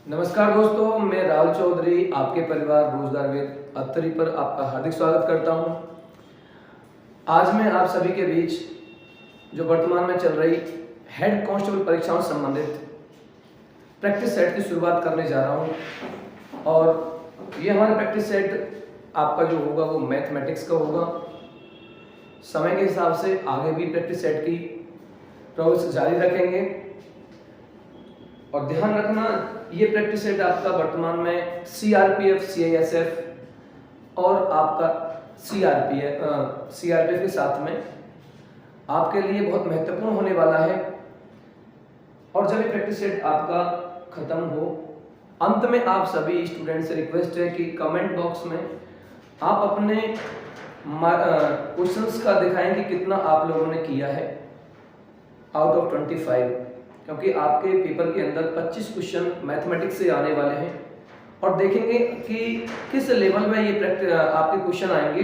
नमस्कार दोस्तों, मैं राहुल चौधरी आपके परिवार रोजगार वेद अत्तरी पर आपका हार्दिक स्वागत करता हूं। आज मैं आप सभी के बीच जो वर्तमान में चल रही हेड कांस्टेबल परीक्षाओं से संबंधित प्रैक्टिस सेट की शुरुआत करने जा रहा हूं। और ये हमारा प्रैक्टिस सेट आपका जो होगा वो मैथमेटिक्स का होगा। समय के हिसाब से आगे भी प्रैक्टिस सेट की प्रोग्रेस जारी रखेंगे। और ध्यान रखना, ये प्रैक्टिस सेट आपका वर्तमान में सीआरपीएफ, सीआईएसएफ और आपका सीआरपीएफ के साथ में आपके लिए बहुत महत्वपूर्ण होने वाला है। और जब ये प्रैक्टिस सेट आपका खत्म हो, अंत में आप सभी स्टूडेंट से रिक्वेस्ट है कि कमेंट बॉक्स में आप अपने क्वेश्चंस का दिखाएं कि कितना आप लोगों ने किया है आउट ऑफ 25, क्योंकि आपके पेपर के अंदर 25 क्वेश्चन मैथमेटिक्स से आने वाले हैं। और देखेंगे कि किस लेवल में ये आपके क्वेश्चन आएंगे।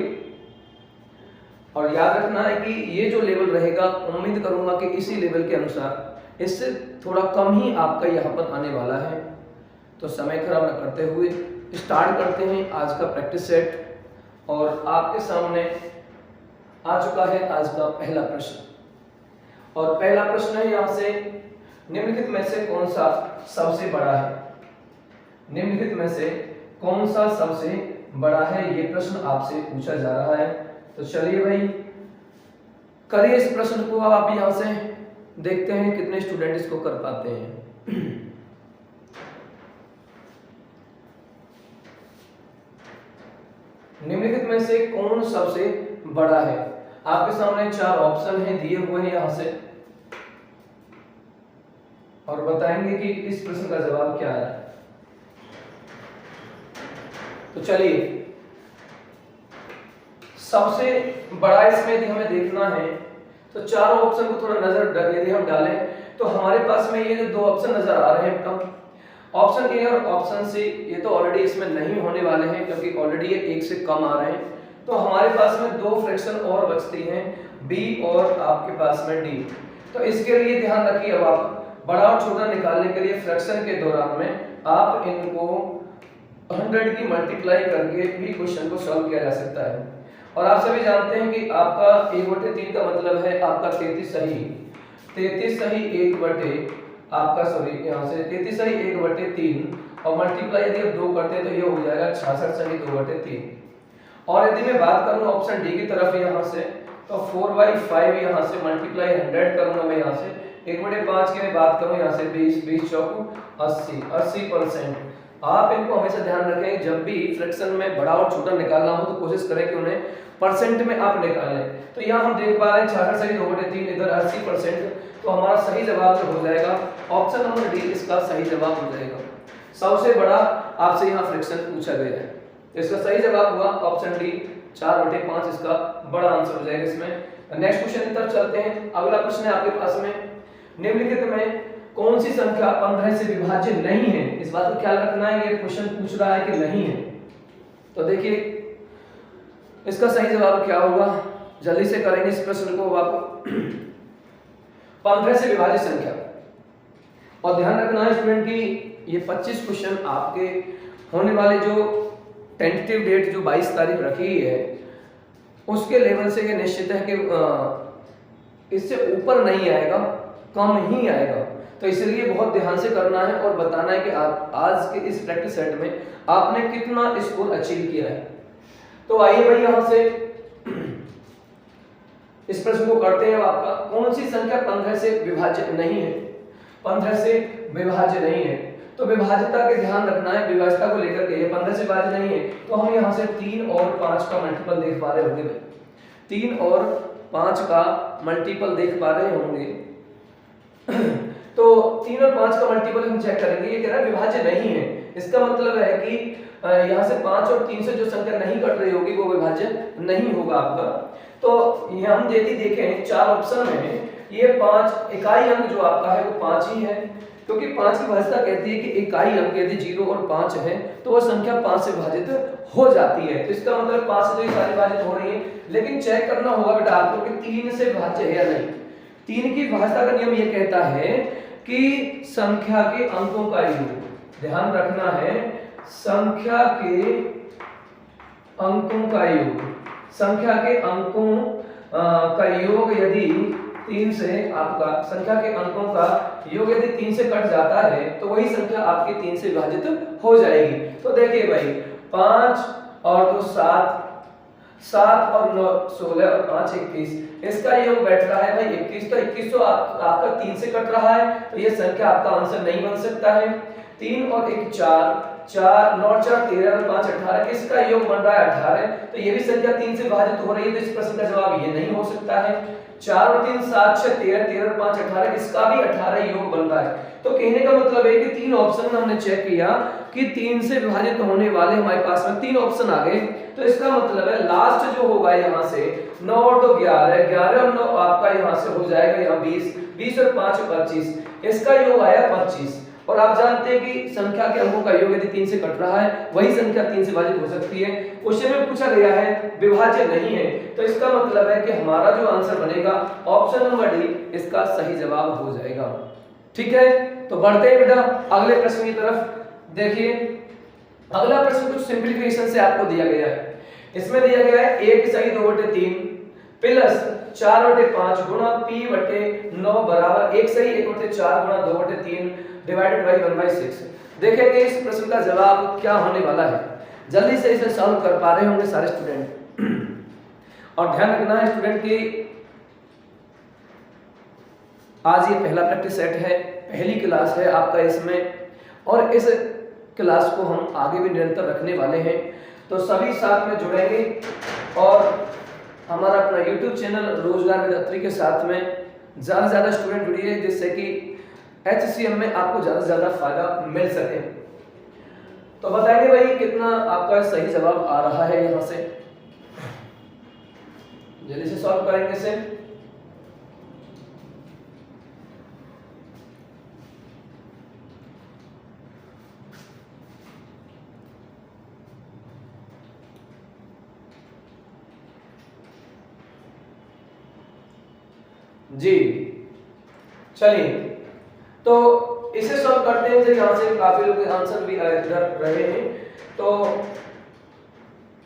और याद रखना है कि ये जो लेवल रहेगा, उम्मीद करूंगा कि इसी लेवल के अनुसार इससे थोड़ा कम ही आपका यहाँ पर आने वाला है। तो समय खराब न करते हुए स्टार्ट करते हैं आज का प्रैक्टिस सेट। और आपके सामने आ चुका है आज का पहला प्रश्न। और पहला प्रश्न है यहाँ से, निम्नलिखित में से कौन सा सबसे बड़ा है? निम्नलिखित में से कौन सा सबसे बड़ा है, ये प्रश्न आपसे पूछा जा रहा है। तो चलिए भाई करिए इस प्रश्न को। अब आप यहां से देखते हैं कितने स्टूडेंट इसको कर पाते हैं। निम्नलिखित में से कौन सबसे बड़ा है? आपके सामने 4 ऑप्शन हैं दिए हुए हैं यहां से, और बताएंगे कि इस प्रश्न का जवाब क्या है। तो चलिए, सबसे बड़ा इसमें यदि हमें देखना है तो चारों ऑप्शन को थोड़ा नजर यदि हम डालें तो हमारे पास में ये जो 2 ऑप्शन नजर आ रहे हैं, ऑप्शन ए और ऑप्शन सी, ये तो ऑलरेडी इसमें नहीं होने वाले हैं क्योंकि ऑलरेडी ये 1 से कम आ रहे हैं। तो हमारे पास में 2 फ्रैक्शन और बचती हैं, बी और आपके पास में डी। तो इसके लिए ध्यान रखिए, अब आप बड़ा और छोटा निकालने के लिए फ्रैक्शन के दौरान में आप इनको 100 की मल्टीप्लाई करके भी क्वेश्चन को सॉल्व किया जा सकता है। और आप सभी जानते हैं कि आपका 1/3 का मतलब है आपका 33 सही 1/, आपका सॉरी यहाँ से 33 सही 1/3, और मल्टीप्लाई यदि आप 2 करते हैं तो ये हो जाएगा 66 सही 2/3। और यदि मैं बात करूँ ऑप्शन डी की तरफ यहाँ से, तो 4/5 यहाँ से मल्टीप्लाई 100 करूंगा मैं यहाँ से 1/5 की मैं बात करूं यहाँ से 20 चौको 80%। आप इनको हमेशा ध्यान रखें, जब भी फ्रैक्शन में बड़ा और छोटा निकालना हो तो कोशिश करें कि उन्हें परसेंट में आप निकालें। तो यहाँ हम देख पा रहे हैं 66 सही 2/3, इधर 80%। तो हमारा सही जवाब जो हो जाएगा ऑप्शन नंबर डी, इसका सही जवाब हो जाएगा। सबसे बड़ा आपसे यहाँ फ्रैक्शन पूछा गया है, इसका सही जवाब हुआ ऑप्शन डी, 4/5 इसका बड़ा आंसर हो जाएगा इसमें। नेक्स्ट क्वेश्चन की तरफ चलते हैं। अगला प्रश्न है आपके पास में, निम्नलिखित में कौन सी संख्या 15 से विभाज्य नहीं है? इस बात का ख्याल रखना है, ये क्वेश्चन पूछ रहा है कि नहीं है। तो देखिए इसका सही जवाब क्या होगा, जल्दी से करेंगे इस प्रश्न को। आपको 15 से विभाज्य संख्या, और ध्यान रखना है स्टूडेंट की ये 25 क्वेश्चन आपके होने वाले जो टेंटेटिव डेट जो 22 तारीख रखी है उसके लेवल से ये निश्चित है कि इससे ऊपर नहीं आएगा, कम ही आएगा। तो इसलिए बहुत ध्यान से करना है और बताना है कि आप आज के इस प्रैक्टिस सेट में आपने कितना स्कोर अचीव किया है। तो आइए भाई यहां से इस प्रश्न को करते हैं। आपका कौन सी संख्या 15 से विभाज्य नहीं है? 15 से विभाज्य नहीं है, तो विभाज्यता के ध्यान रखना है, विभाज्यता को लेकर के ये 15 से विभाज्य नहीं है। तो हम यहाँ से 3 और 5 का मल्टीपल देख पा रहे होंगे भाई, 3 और 5 का मल्टीपल देख पा रहे होंगे। तो 3 और 5 का मल्टीपल हम चेक करेंगे, ये कह रहा है विभाज्य नहीं है। इसका मतलब है कि यहाँ से 5 और 3 से जो संख्या नहीं कट रही होगी वो विभाज्य नहीं होगा आपका। तो यहाँ हम यदि देखें 4 ऑप्शन में, ये 5 इकाई अंक जो आपका है वो 5 ही है, क्योंकि 5 की भाज्यता कहती है कि इकाई अंक यदि 0 और 5 है तो वह संख्या 5 से विभाजित हो जाती है। तो इसका मतलब 5 से तो ये सारी विभाजित हो रही है, लेकिन चेक करना होगा बेटा आपको कि 3 से विभाज्य है या नहीं। 3 की भाज्यता का नियम ये कहता है कि संख्या के अंकों का योग, ध्यान रखना है संख्या के अंकों का योग, संख्या के अंकों का योग यदि 3 से आपका संख्या के अंकों का योग यदि 3 से कट जाता है तो वही संख्या आपकी 3 से विभाजित हो जाएगी। तो देखिए भाई 5 और 2 7, 7 और 9 16 और 5 21, इसका योग बैठ रहा है भाई 21। तो 21 तो आपका 3 से कट रहा है, तो ये संख्या आपका आंसर नहीं बन सकता है। 3 और 1 4, 4 9 4 13 और 5 18, किसका योग बन रहा है 18, तो ये भी संख्या 3 से विभाजित हो रही है, तो इस प्रश्न का जवाब ये नहीं हो सकता है। 4 और 3 7 6 13, 13 और 5 18, इसका भी 18 योग बन रहा है। तो कहने का मतलब है कि 3 ऑप्शन हमने चेक किया कि 3 से विभाजित होने वाले हमारे पास में 3 ऑप्शन आ गए, तो इसका मतलब है लास्ट जो होगा यहाँ से 9 और 2 11, 11 और 9 आपका यहाँ से हो जाएगा यहाँ 20, 20 और 5 25, इसका योग आया 25। और आप जानते हैं कि संख्या के अंकों का योग यदि 3 से कट रहा है वही संख्या 3 से विभाजित हो सकती है। क्वेश्चन में पूछा गया है विभाज्य नहीं है, तो इसका मतलब है कि हमारा जो आंसर बनेगा ऑप्शन नंबर डी इसका सही जवाब हो जाएगा। ठीक है, तो बढ़ते हैं बेटा अगले प्रश्न की तरफ। देखिए अगला प्रश्न कुछ सिंपलीफिकेशन से आपको दिया गया है। इसमें दिया गया है 1 सही 2/3 प्लस 4/5 गुणा p/9 बराबर 1 सही 1/4 गुणा 2/3 डिवाइडेड बाय 1/6। देखेंगे इस प्रश्न का जवाब क्या होने वाला है। जल्दी से इसे सॉल्व कर पा रहे होंगे सारे स्टूडेंट। और ध्यान रखना है स्टूडेंट की आज ये पहला प्रैक्टिस सेट है, पहली क्लास है आपका इसमें, और इस क्लास को हम आगे भी निरंतर रखने वाले हैं। तो सभी साथ में जुड़ेंगे और हमारा अपना YouTube चैनल रोजगार विद अत्री के साथ में ज़्यादा से ज़्यादा स्टूडेंट जुड़िए, जिससे कि HCM में आपको ज़्यादा से ज़्यादा फायदा मिल सके। तो बताइए भाई कितना आपका सही जवाब आ रहा है यहाँ से, जल्दी से सॉल्व करेंगे इसे। जी चलिए तो इसे सॉल्व करते हैं। यहाँ से काफी लोग आंसर भी इधर रहे हैं, तो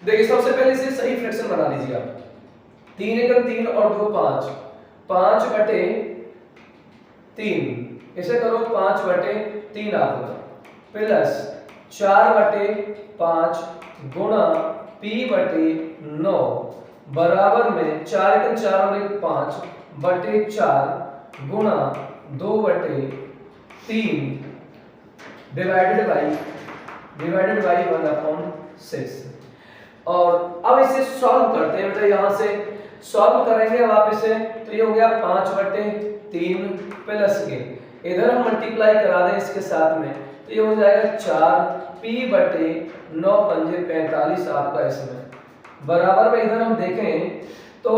देखिए सबसे पहले इसे सही फ्रैक्शन बना लीजिए आप। 3 एकम 3 और 2 5, 5/3 इसे करो 5/3 आपका प्लस 4/5 गुणा p/9 बराबर में 4 एकम 4 और 1 5/4 गुणा 2/3 डिवाइडेड बाई 1/6। और अब इसे सॉल्व करते हैं बेटा। यहाँ से सॉल्व करेंगे अब आप इसे, तो ये हो गया 5/3 प्लस के इधर हम मल्टीप्लाई करा दें इसके साथ में, तो ये हो जाएगा 4p/9 पंजे 45 आपका इसमें बराबर में इधर हम देखें तो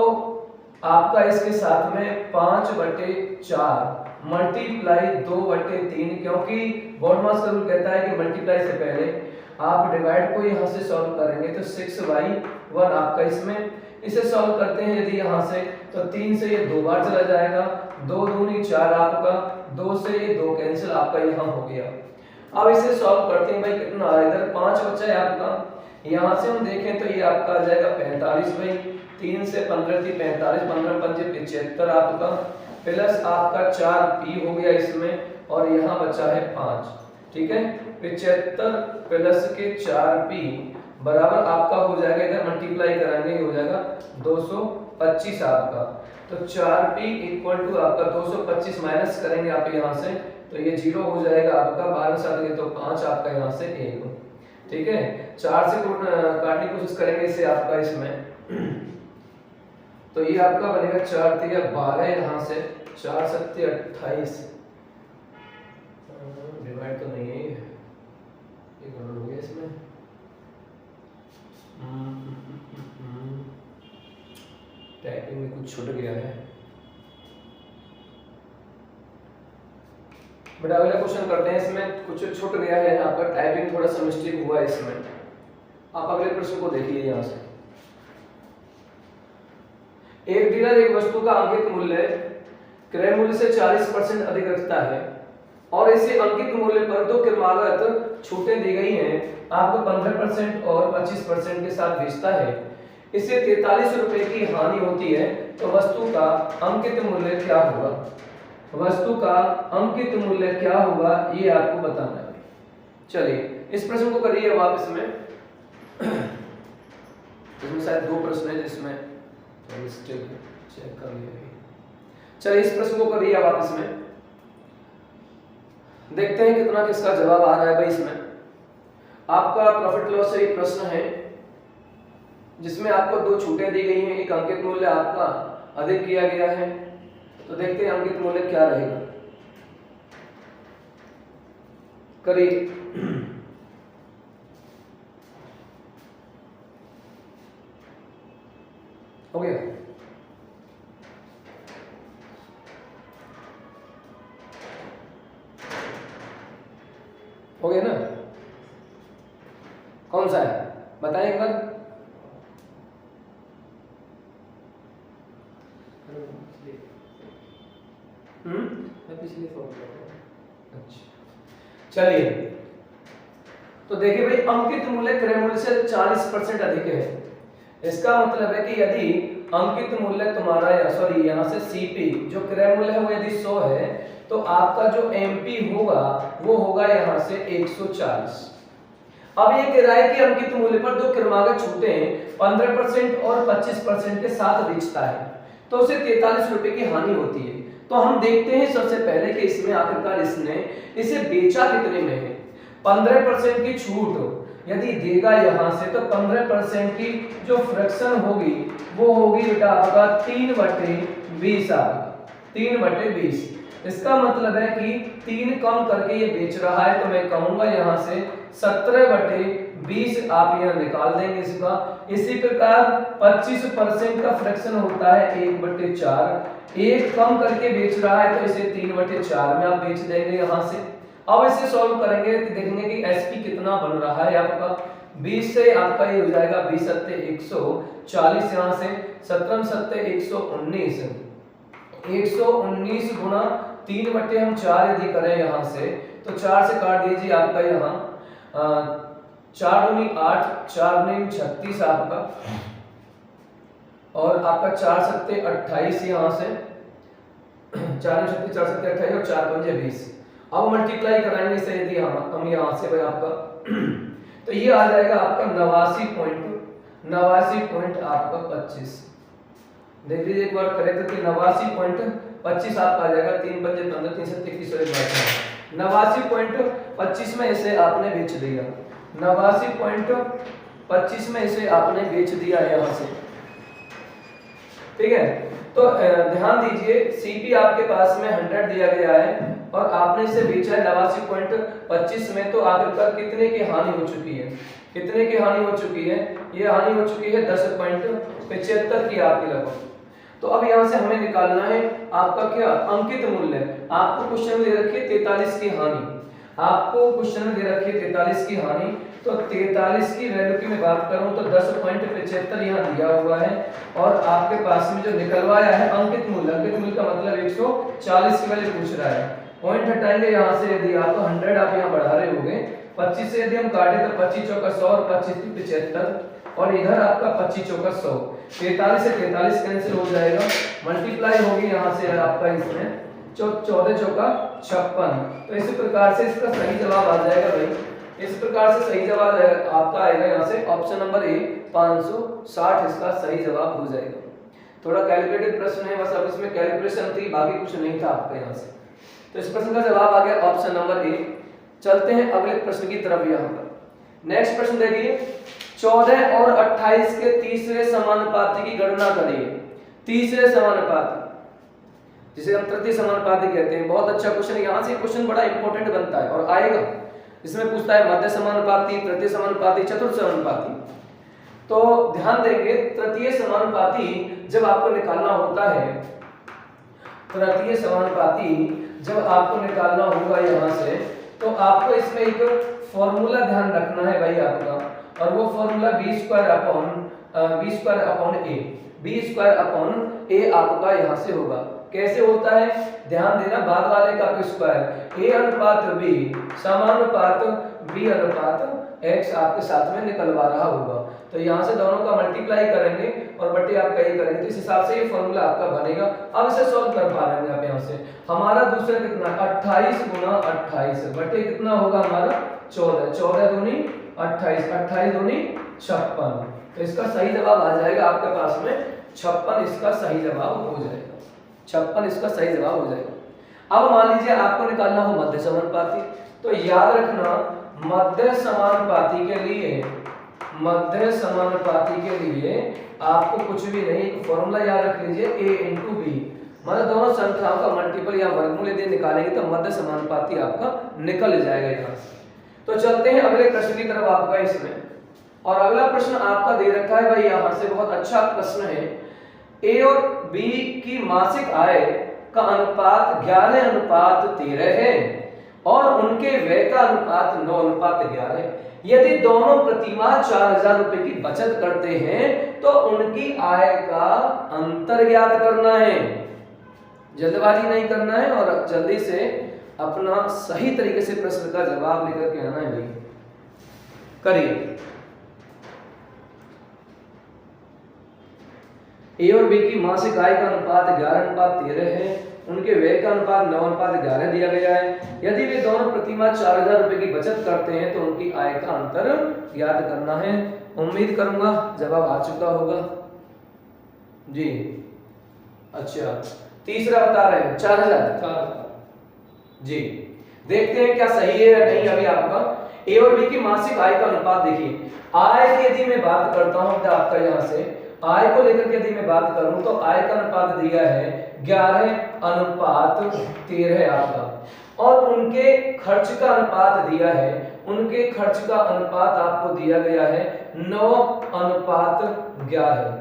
आपका इसके साथ में 5/4 मल्टीप्लाई 2/3, क्योंकि बॉडमास का रूल कहता है कि मल्टीप्लाई से पहले आप डिवाइड को यहाँ से सॉल्व करेंगे तो 6/1 आपका इसमें। इसे सॉल्व करते हैं यदि यहाँ से, तो 3 से ये 2 बार चला जाएगा, 2 दूनी 4 आपका, 2 से ये 2 कैंसिल आपका यहाँ हो गया। अब इसे सॉल्व करते हैं भाई कितना आ, इधर 5 बचा है आपका, यहाँ से हम देखें तो ये आपका आ जाएगा 45 भाई, 3 से 15 थी 45, 15 पंजे 75 आपका प्लस आपका 4p हो गया इसमें, और यहाँ बचा है 5। ठीक है, 75 प्लस के 4p बराबर आपका हो जाएगा, इधर मल्टीप्लाई कराएंगे हो जाएगा 225 आपका। तो 4p इक्वल टू आपका 225 माइनस करेंगे आप यहाँ से, तो ये 0 हो जाएगा आपका, 12 साथ गए तो 5 आपका यहाँ से 1। ठीक है, 4 से काटने की कोशिश करेंगे इसे आपका इसमें, तो ये आपका बनेगा 4 3 12, यहाँ से 4 7 28, डिवाइड तो नहीं है ये गड़बड़ हो गया इसमें। टाइपिंग में कुछ छूट गया है बेटा। अगला क्वेश्चन करते हैं, इसमें कुछ छूट गया है आपका, टाइपिंग थोड़ा सा मिस्टेक हुआ है इसमें। आप अगले प्रश्न को देखिए यहाँ से। एक डीलर एक वस्तु का अंकित मूल्य क्रय मूल्य से 40% अधिक रखता है, और इसे अंकित मूल्य पर दो क्रमागत छूटें दी गई हैं, आपको 15% और 25% के साथ बेचता है, इसे 43 रुपए की हानि होती है, तो वस्तु का अंकित मूल्य क्या होगा? वस्तु का अंकित मूल्य क्या होगा ये आपको बताना है। चलिए इस प्रश्न को करिए अब आप। इसमें शायद दो प्रश्न है जिसमें चेक कर लिया। चलिए इस प्रश्न को करिए अब आप। इसमें देखते हैं कितना किसका जवाब आ रहा है भाई। इसमें आपका प्रॉफिट लॉस से एक प्रश्न है जिसमें आपको दो छूटें दी गई हैं, एक अंकित मूल्य आपका अधिक किया गया है, तो देखते हैं अंकित मूल्य क्या रहेगा। करिए। हो गया? हो गया ना? कौन सा है बताएं एक बार। पिछले अच्छा चलिए, तो देखिए भाई अंकित मूल्य क्रय मूल्य से 40% अधिक है। इसका मतलब है कि यदि अंकित मूल्य तुम्हारा यहाँ से सीपी जो क्रय मूल्य है वो यदि 100 है, तो आपका जो एमपी होगा वो होगा यहाँ से 140। अब ये कह रहा है कि अंकित मूल्य पर दो क्रमागत छूटें 15% और 25% के साथ बेचता है, तो उसे 43 रुपए की हानि होती है। तो हम देखते हैं सबसे पहले कि इसमें आखिरकार इसने इसे बेचा कितने में है। 15% की छूट यदि देगा यहाँ से, तो 15% की जो फ्रैक्शन होगी वो होगी बेटा आपका 3/20 आएगा, 3/20। इसका मतलब है कि 3 कम करके ये बेच रहा है, तो मैं कहूंगा यहाँ से 17/20 आप यहाँ निकाल देंगे इसका। इसी प्रकार 25% का फ्रैक्शन होता है 1/4, 1 कम करके बेच रहा है तो इसे 3/4 में आप बेच देंगे यहाँ से। अब इसे सॉल्व करेंगे तो देखेंगे कि एसपी कितना बन रहा है आपका। 20 से आपका ये हो जाएगा 20 सत्ते 140, यहाँ से 17 सत्ते 119, 119 गुना 3/4 यदि करें यहाँ से, तो 4 से काट दीजिए आपका यहाँ 4 दूनी 8, 4 दूनी 36 आपका, और आपका 4 सत्ते 28 यहाँ से 4 सत्ते 4 सत्ते 28 और 4 पंजे 20। अब मल्टीप्लाई कराएंगे इसे यदि हम यहाँ से भाई आपका तो ये आ जाएगा आपका 89 आपका 25। देख लीजिए एक बार करेक्ट कि 89.25 आपका आ जाएगा। 3 पंजे 15, 3 सत्ते 21 और 89.25 में इसे आपने बेच दिया। 89.25 में इसे आपने बेच दिया यहाँ से, ठीक है। तो ध्यान दीजिए सीपी आपके पास में 100 दिया गया है और आपने इसे बेचा है 89.25 में, तो आखिरकार कितने की हानि हो चुकी है? कितने की हानि हो चुकी है? ये हानि हो चुकी है 10.75 की आपकी लगभग। तो अब यहाँ से हमें निकालना है आपका क्या अंकित मूल्य। आपको क्वेश्चन दे रखी है 43 की हानि, आपको क्वेश्चन दे रखी है 43 की हानि। तो 43 की वैल्यू की मैं बात करूं तो 10.75 यहाँ दिया हुआ है, और आपके पास में जो निकलवाया है अंकित मूल्य का मतलब 140 की वैल्यू पूछ रहा है। पॉइंट हटाएंगे यहाँ से, यदि आप 100 आप यहाँ बढ़ा रहे होंगे, 25 से यदि हम काटे तो 25 चौका 100 और 25 75, और इधर आपका 25 चौका 100, 43 से 43 कैंसिल हो जाएगा, मल्टीप्लाई होगी यहाँ से आपका इसमें 14 चौका 56। तो इसी प्रकार से इसका सही जवाब आ जाएगा भाई। इस प्रकार से सही जवाब आपका आएगा यहाँ से ऑप्शन नंबर ए 560 इसका सही जवाब हो जाएगा। थोड़ा कैलकुलेटेड प्रश्न है, बस अब इसमें कैलकुलेशन थी, बाकी कुछ नहीं था आपका यहाँ से। तो इस प्रश्न का जवाब आ गया ऑप्शन नंबर ए। चलते हैं अगले प्रश्न की तरफ। यहाँ पर नेक्स्ट प्रश्न देखिए, 14 और 28 के तीसरे समानुपाती की गणना करिए। तीसरे समानुपाती जिसे हम तृतीय समानुपाती कहते हैं। बहुत अच्छा क्वेश्चन, यहाँ से क्वेश्चन बड़ा इंपॉर्टेंट बनता है और आएगा। इसमें पूछता है मध्य समानुपाती, तृतीय समानुपाती, चतुर्थ समानुपाती। तो ध्यान देंगे तृतीय समानुपाती जब आपको निकालना होता है, तृतीय समानुपाती जब आपको निकालना होगा यहाँ से, तो आपको इसमें एक फॉर्मूला ध्यान रखना है भाई आपका, और वो फॉर्मूला b² अपॉन a आपका यहाँ से होगा। कैसे होता है, ध्यान देना, बाद वाले का स्क्वायर a अनुपात b समानुपात b अनुपात x आपके साथ में निकलवा रहा होगा। तो यहाँ से दोनों का मल्टीप्लाई करेंगे और बटे आपका ये करेंगे, तो इस हिसाब से ये फॉर्मूला आपका बनेगा। अब इसे सॉल्व कर पा रहे हैं आप यहाँ से। हमारा दूसरा कितना 28 गुना 28 बटे कितना होगा हमारा 14, 14 दूनी 28, 28 दूनी 56। तो इसका सही जवाब आ जाएगा आपके पास में 56, इसका सही जवाब हो जाएगा 56, इसका सही जवाब हो जाएगा। अब मान लीजिए आपको निकालना हो मध्य समानुपाती, तो याद रखना मध्य समानुपाती के लिए आपको कुछ भी नहीं, एक फॉर्मूला याद रख लीजिए a इंटू बी, मतलब दोनों संख्याओं का मल्टीपल या वर्गमूल यदि निकालेंगे तो मध्य समानुपाती आपका निकल जाएगा यहाँ से। तो चलते हैं अगले प्रश्न की तरफ आपका इसमें, और अगला प्रश्न आपका दे रखा है भाई यहाँ से, बहुत अच्छा प्रश्न है। ए और बी की मासिक आय का अनुपात 11:13 है और उनके व्यय का अनुपात 9:11 है। यदि दोनों प्रतिमाह 4000 रुपए की बचत करते हैं तो उनकी आय का अंतर ज्ञात करना है। जल्दबाजी नहीं करना है और जल्दी से अपना सही तरीके से प्रश्न का जवाब लेकर के आना है भाई। करिए। ए और बी की मासिक आय का अनुपात 11:13 है, उनके व्यय का अनुपात 9:11 दिया गया है। यदि वे दोनों प्रतिमाह 4000 रुपए की बचत करते हैं तो उनकी आय का अंतर ज्ञात करना है। उम्मीद करूंगा जवाब आ चुका होगा जी। अच्छा, तीसरा बता रहे हैं 4000 जी। देखते हैं क्या सही है या नहीं। अभी आपका ए और बी की मासिक आय का अनुपात देखिए, आय की यदि मैं बात करता हूं तो आपका यहां से आय को लेकर के यदि मैं बात करूं तो आय का अनुपात दिया है 11:13 आपका, और उनके खर्च का अनुपात दिया है, उनके खर्च का अनुपात आपको दिया गया है 9:11।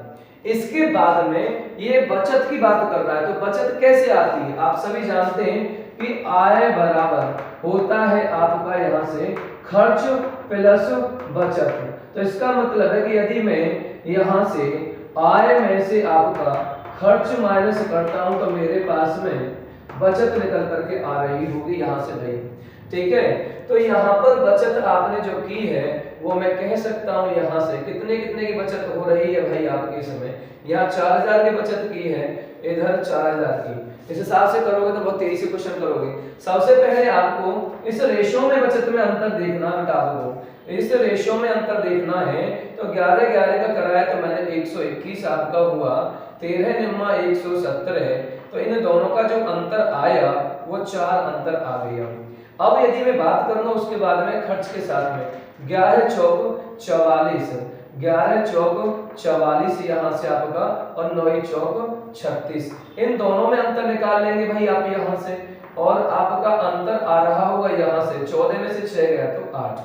इसके बाद में ये बचत की बात कर रहा है, तो बचत कैसे आती है आप सभी जानते हैं कि आय बराबर होता है आपका यहां से खर्च प्लस बचत। तो इसका मतलब है कि यदि मैं यहां से आय में से आपका खर्च माइनस करता हूं तो मेरे पास में बचत निकल करके आ रही होगी यहां से भाई, ठीक है। तो यहाँ पर बचत आपने जो की है वो मैं कह सकता हूँ यहाँ से कितने की बचत हो रही है भाई आपके समय, यहाँ 4000 की बचत की है, इधर 4000 की। इस हिसाब से करोगे तो बहुत तेजी से क्वेश्चन करोगे। सबसे पहले आपको इस रेशो में बचत में अंतर देखना, बेटा आपको इस रेशो में अंतर देखना है। तो 11 का कराया तो मैंने 121 आपका हुआ, 13 निम्मा 170 है, तो इन दोनों का जो अंतर आया वो 4 अंतर आ गया। अब यदि मैं बात करूंगा उसके बाद में खर्च के साथ में 11 चौक 44, 11 चौक 44 यहाँ से आपका, और 9 चौक 36, इन दोनों में अंतर निकाल लेंगे भाई आप यहाँ से, और आपका अंतर आ रहा होगा यहाँ से 14 में से 6 गया तो 8,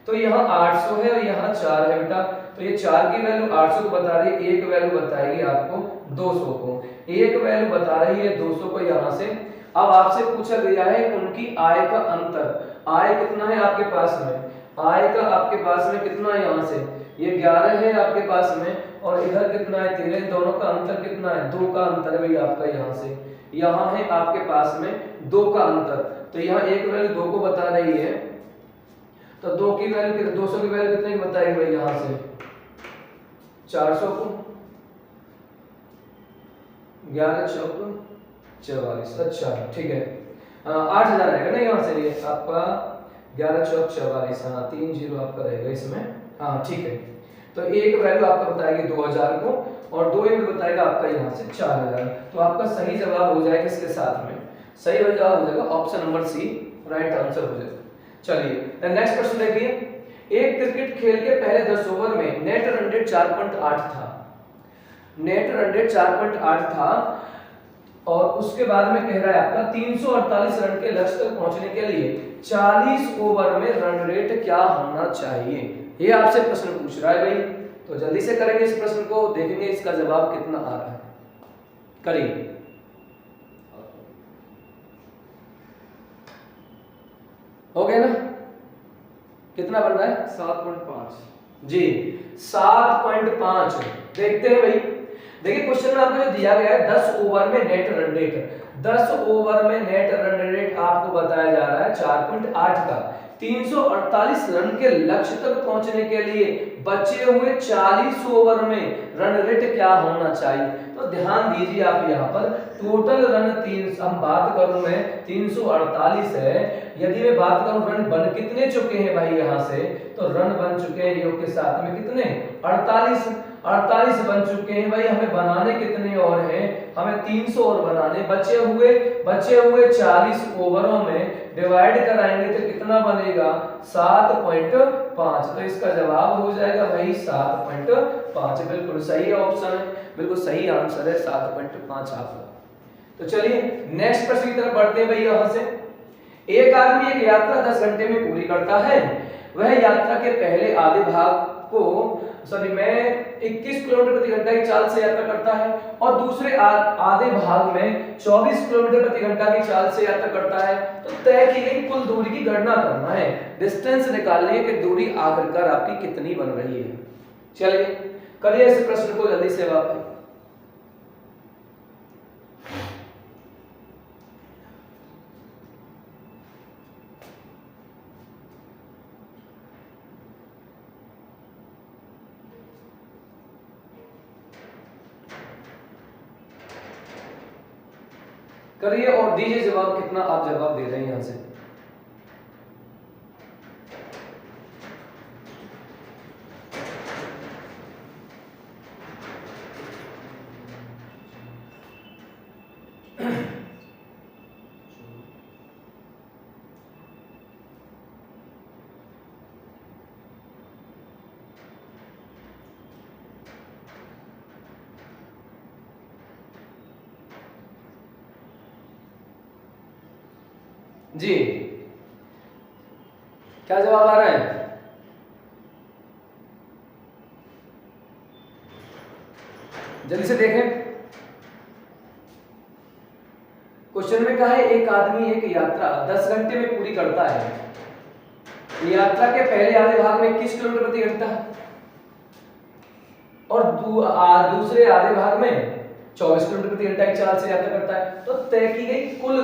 तो यहाँ 800 है और यहाँ 4 है बेटा। तो ये 4 की वैल्यू 800 को बता रही है, एक वैल्यू बताएगी आपको 200 को, एक वैल्यू बता रही है 200 को यहाँ से। अब आपसे पूछा गया है उनकी आय का अंतर, आय कितना है आपके पास में, आय का आपके पास में कितना है, यहाँ से ये 11 है आपके पास में और इधर कितना है 13, दोनों का अंतर कितना है 2 का अंतर है भाई आपका, यहाँ से यहाँ है आपके पास में 2 का अंतर। तो यहाँ एक वैल्यू 2 को बता रही है, तो 2 की वैल्यू 200 की वैल्यू कितने की बताएगी भाई, यहाँ से 400 को, 11 चौक 44, अच्छा ठीक है 8000 आएगा ना यहाँ से, ये आपका 11 चौक 44, हाँ 3 जीरो आपका रहेगा इसमें, हाँ ठीक है। तो एक वैल्यू आपका बताएगी 2000 को और 2 यूनिट बताएगा आपका यहाँ से 4000, तो आपका सही जवाब हो जाएगा इसके साथ में, सही जवाब हो जाएगा option number C, right answer हो जाएगा। चलिए नेक्स्ट प्रश्न देखिए, एक क्रिकेट खेल के पहले 10 ओवर में नेट रन रेट 4.8 था, नेट रन रेट 4.8 था, और उसके बाद में कह रहा है आपका 348 रन के लक्ष्य तक पहुंचने के लिए 40 ओवर में रन रेट क्या होना चाहिए, ये आपसे प्रश्न पूछ रहा है भाई। तो जल्दी से करेंगे इस प्रश्न को, देखेंगे इसका जवाब कितना आ रहा है, करिए। हो गया ना, कितना बन रहा है 7.5 जी, 7.5। देखते हैं भाई, देखिए क्वेश्चन में आपको जो दिया गया है 10 ओवर में नेट रन रेट, 10 ओवर में नेट रन रेट आपको बताया जा रहा है 4.8 का। 348 रन के लक्ष्य तक पहुंचने के लिए बचे हुए 40 ओवर में रन रेट क्या होना चाहिए। तो ध्यान दीजिए आप यहाँ पर टोटल रन 3, हम बात करूं मैं 348 है, यदि मैं बात करूं रन बन कितने चुके हैं भाई यहाँ से, तो रन बन चुके हैं योग के साथ में कितने 48 बन चुके हैं भाई। हमें बनाने कितने और हैं, हमें 300 और बनाने, बचे हुए 40 ओवरों में डिवाइड कराएंगे तो कितना बनेगा 7.5। तो इसका जवाब हो जाएगा भाई 7.5। बिल्कुल सही ऑप्शन है, बिल्कुल सही आंसर है 7.5 आपका। तो चलिए नेक्स्ट प्रश्न की तरफ बढ़ते हैं भाई। यहां से एक आदमी एक यात्रा 10 घंटे में पूरी करता है। वह यात्रा के पहले आधे भाग को मैं 21 किलोमीटर प्रति घंटा की चाल से यात्रा करता है और दूसरे आधे भाग में 24 किलोमीटर प्रति घंटा की चाल से यात्रा करता है। तो तय की गई कुल दूरी की गणना करना है, डिस्टेंस निकालनी है कि दूरी आखिरकार आपकी कितनी बन रही है। चलिए करिए इस प्रश्न को जल्दी से वापस। करिए और दीजिए जवाब, कितना आप जवाब दे रहे हैं यहां से। जी क्या जवाब आ रहा है? जल्दी से देखें। क्वेश्चन में कहा है एक आदमी एक यात्रा 10 घंटे में पूरी करता है। यात्रा के पहले आधे भाग में 21 किलोमीटर प्रति घंटा और दूसरे आधे भाग में 24 किलोमीटर प्रति घंटा की चाल से यात्रा करता है। तो तय की गई कुल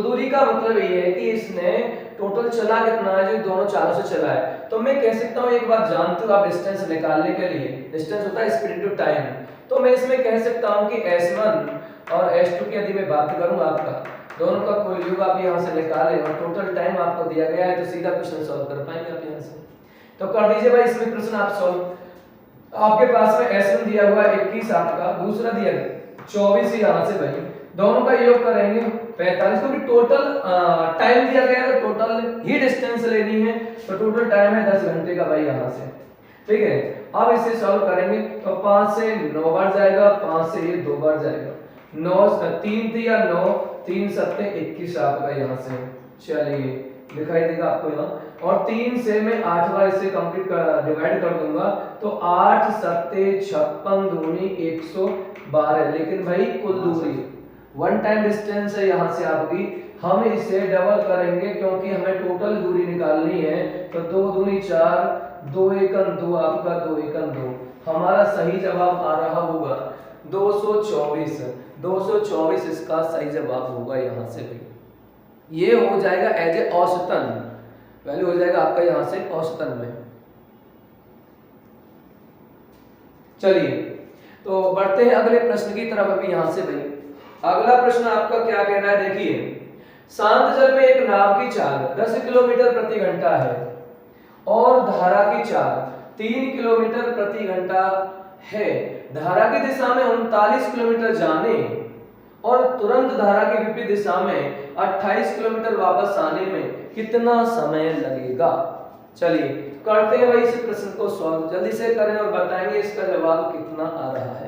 दूरी का मतलब ये है कि इसने टोटल चला कितना है, जो दोनों चालों से चला है। तो मैं कह सकता हूं, एक बात जानते हो आप डिस्टेंस निकालने के लिए, डिस्टेंस होता है स्पीड इनटू टाइम। तो मैं इसमें कह सकता हूं कि S1 और S2 की यदि मैं बात करूं आपका, दोनों का कुल योग आप यहां से निकालें और टोटल टाइम आपको दिया गया है, तो सीधा क्वेश्चन सॉल्व कर पाएंगे आप यहां से। तो कर दीजिए भाई इसमें प्रश्न आप सॉल्व। आपके पास में S1 दिया हुआ 21 आपका, दूसरा दिया 24 यहां से भाई, दोनों का योग करेंगे 45, क्योंकि टोटल टाइम दिया गया है तो टोटल ही डिस्टेंस लेनी है। तो टोटल टाइम है 10 घंटे का भाई यहां से, ठीक है। अब इसे सॉल्व करेंगे तो 5 से 9 बार जाएगा, 5 से ये 2 बार जाएगा, 9 3 दिया 9, 3 7 21 आपका यहां से। चलिए दिखाई देगा आपको यहाँ, और 3 से मैं 8 बार इसे कंप्लीट डिवाइड कर दूंगा तो 8 7 56 दूनी 112। लेकिन भाई कुल दूरी वन टाइम डिस्टेंस है यहाँ से आपकी, हम इसे डबल करेंगे क्योंकि हमें टोटल दूरी निकालनी है। तो 2 दूनी 4, 2 एकम 2 आपका, 2 एकम 2, हमारा सही जवाब आ रहा होगा 224। 224 इसका सही जवाब होगा यहाँ से भाई। ये हो जाएगा एज ए औसतन वैल्यू, हो जाएगा आपका यहाँ से औसतन में। चलिए तो बढ़ते हैं अगले प्रश्न की तरफ अभी यहाँ से भाई। अगला प्रश्न आपका क्या कह रहा है, देखिए शांत जल में एक नाव की चाल 10 किलोमीटर प्रति घंटा है और धारा की चाल 3 किलोमीटर प्रति घंटा है। धारा की दिशा में 39 किलोमीटर जाने और तुरंत धारा की विपरीत दिशा में 28 किलोमीटर वापस आने में कितना समय लगेगा। चलिए करते हैं भाई इस प्रश्न को सॉल्व, जल्दी से करें और बताएंगे इसका जवाब कितना आ रहा है।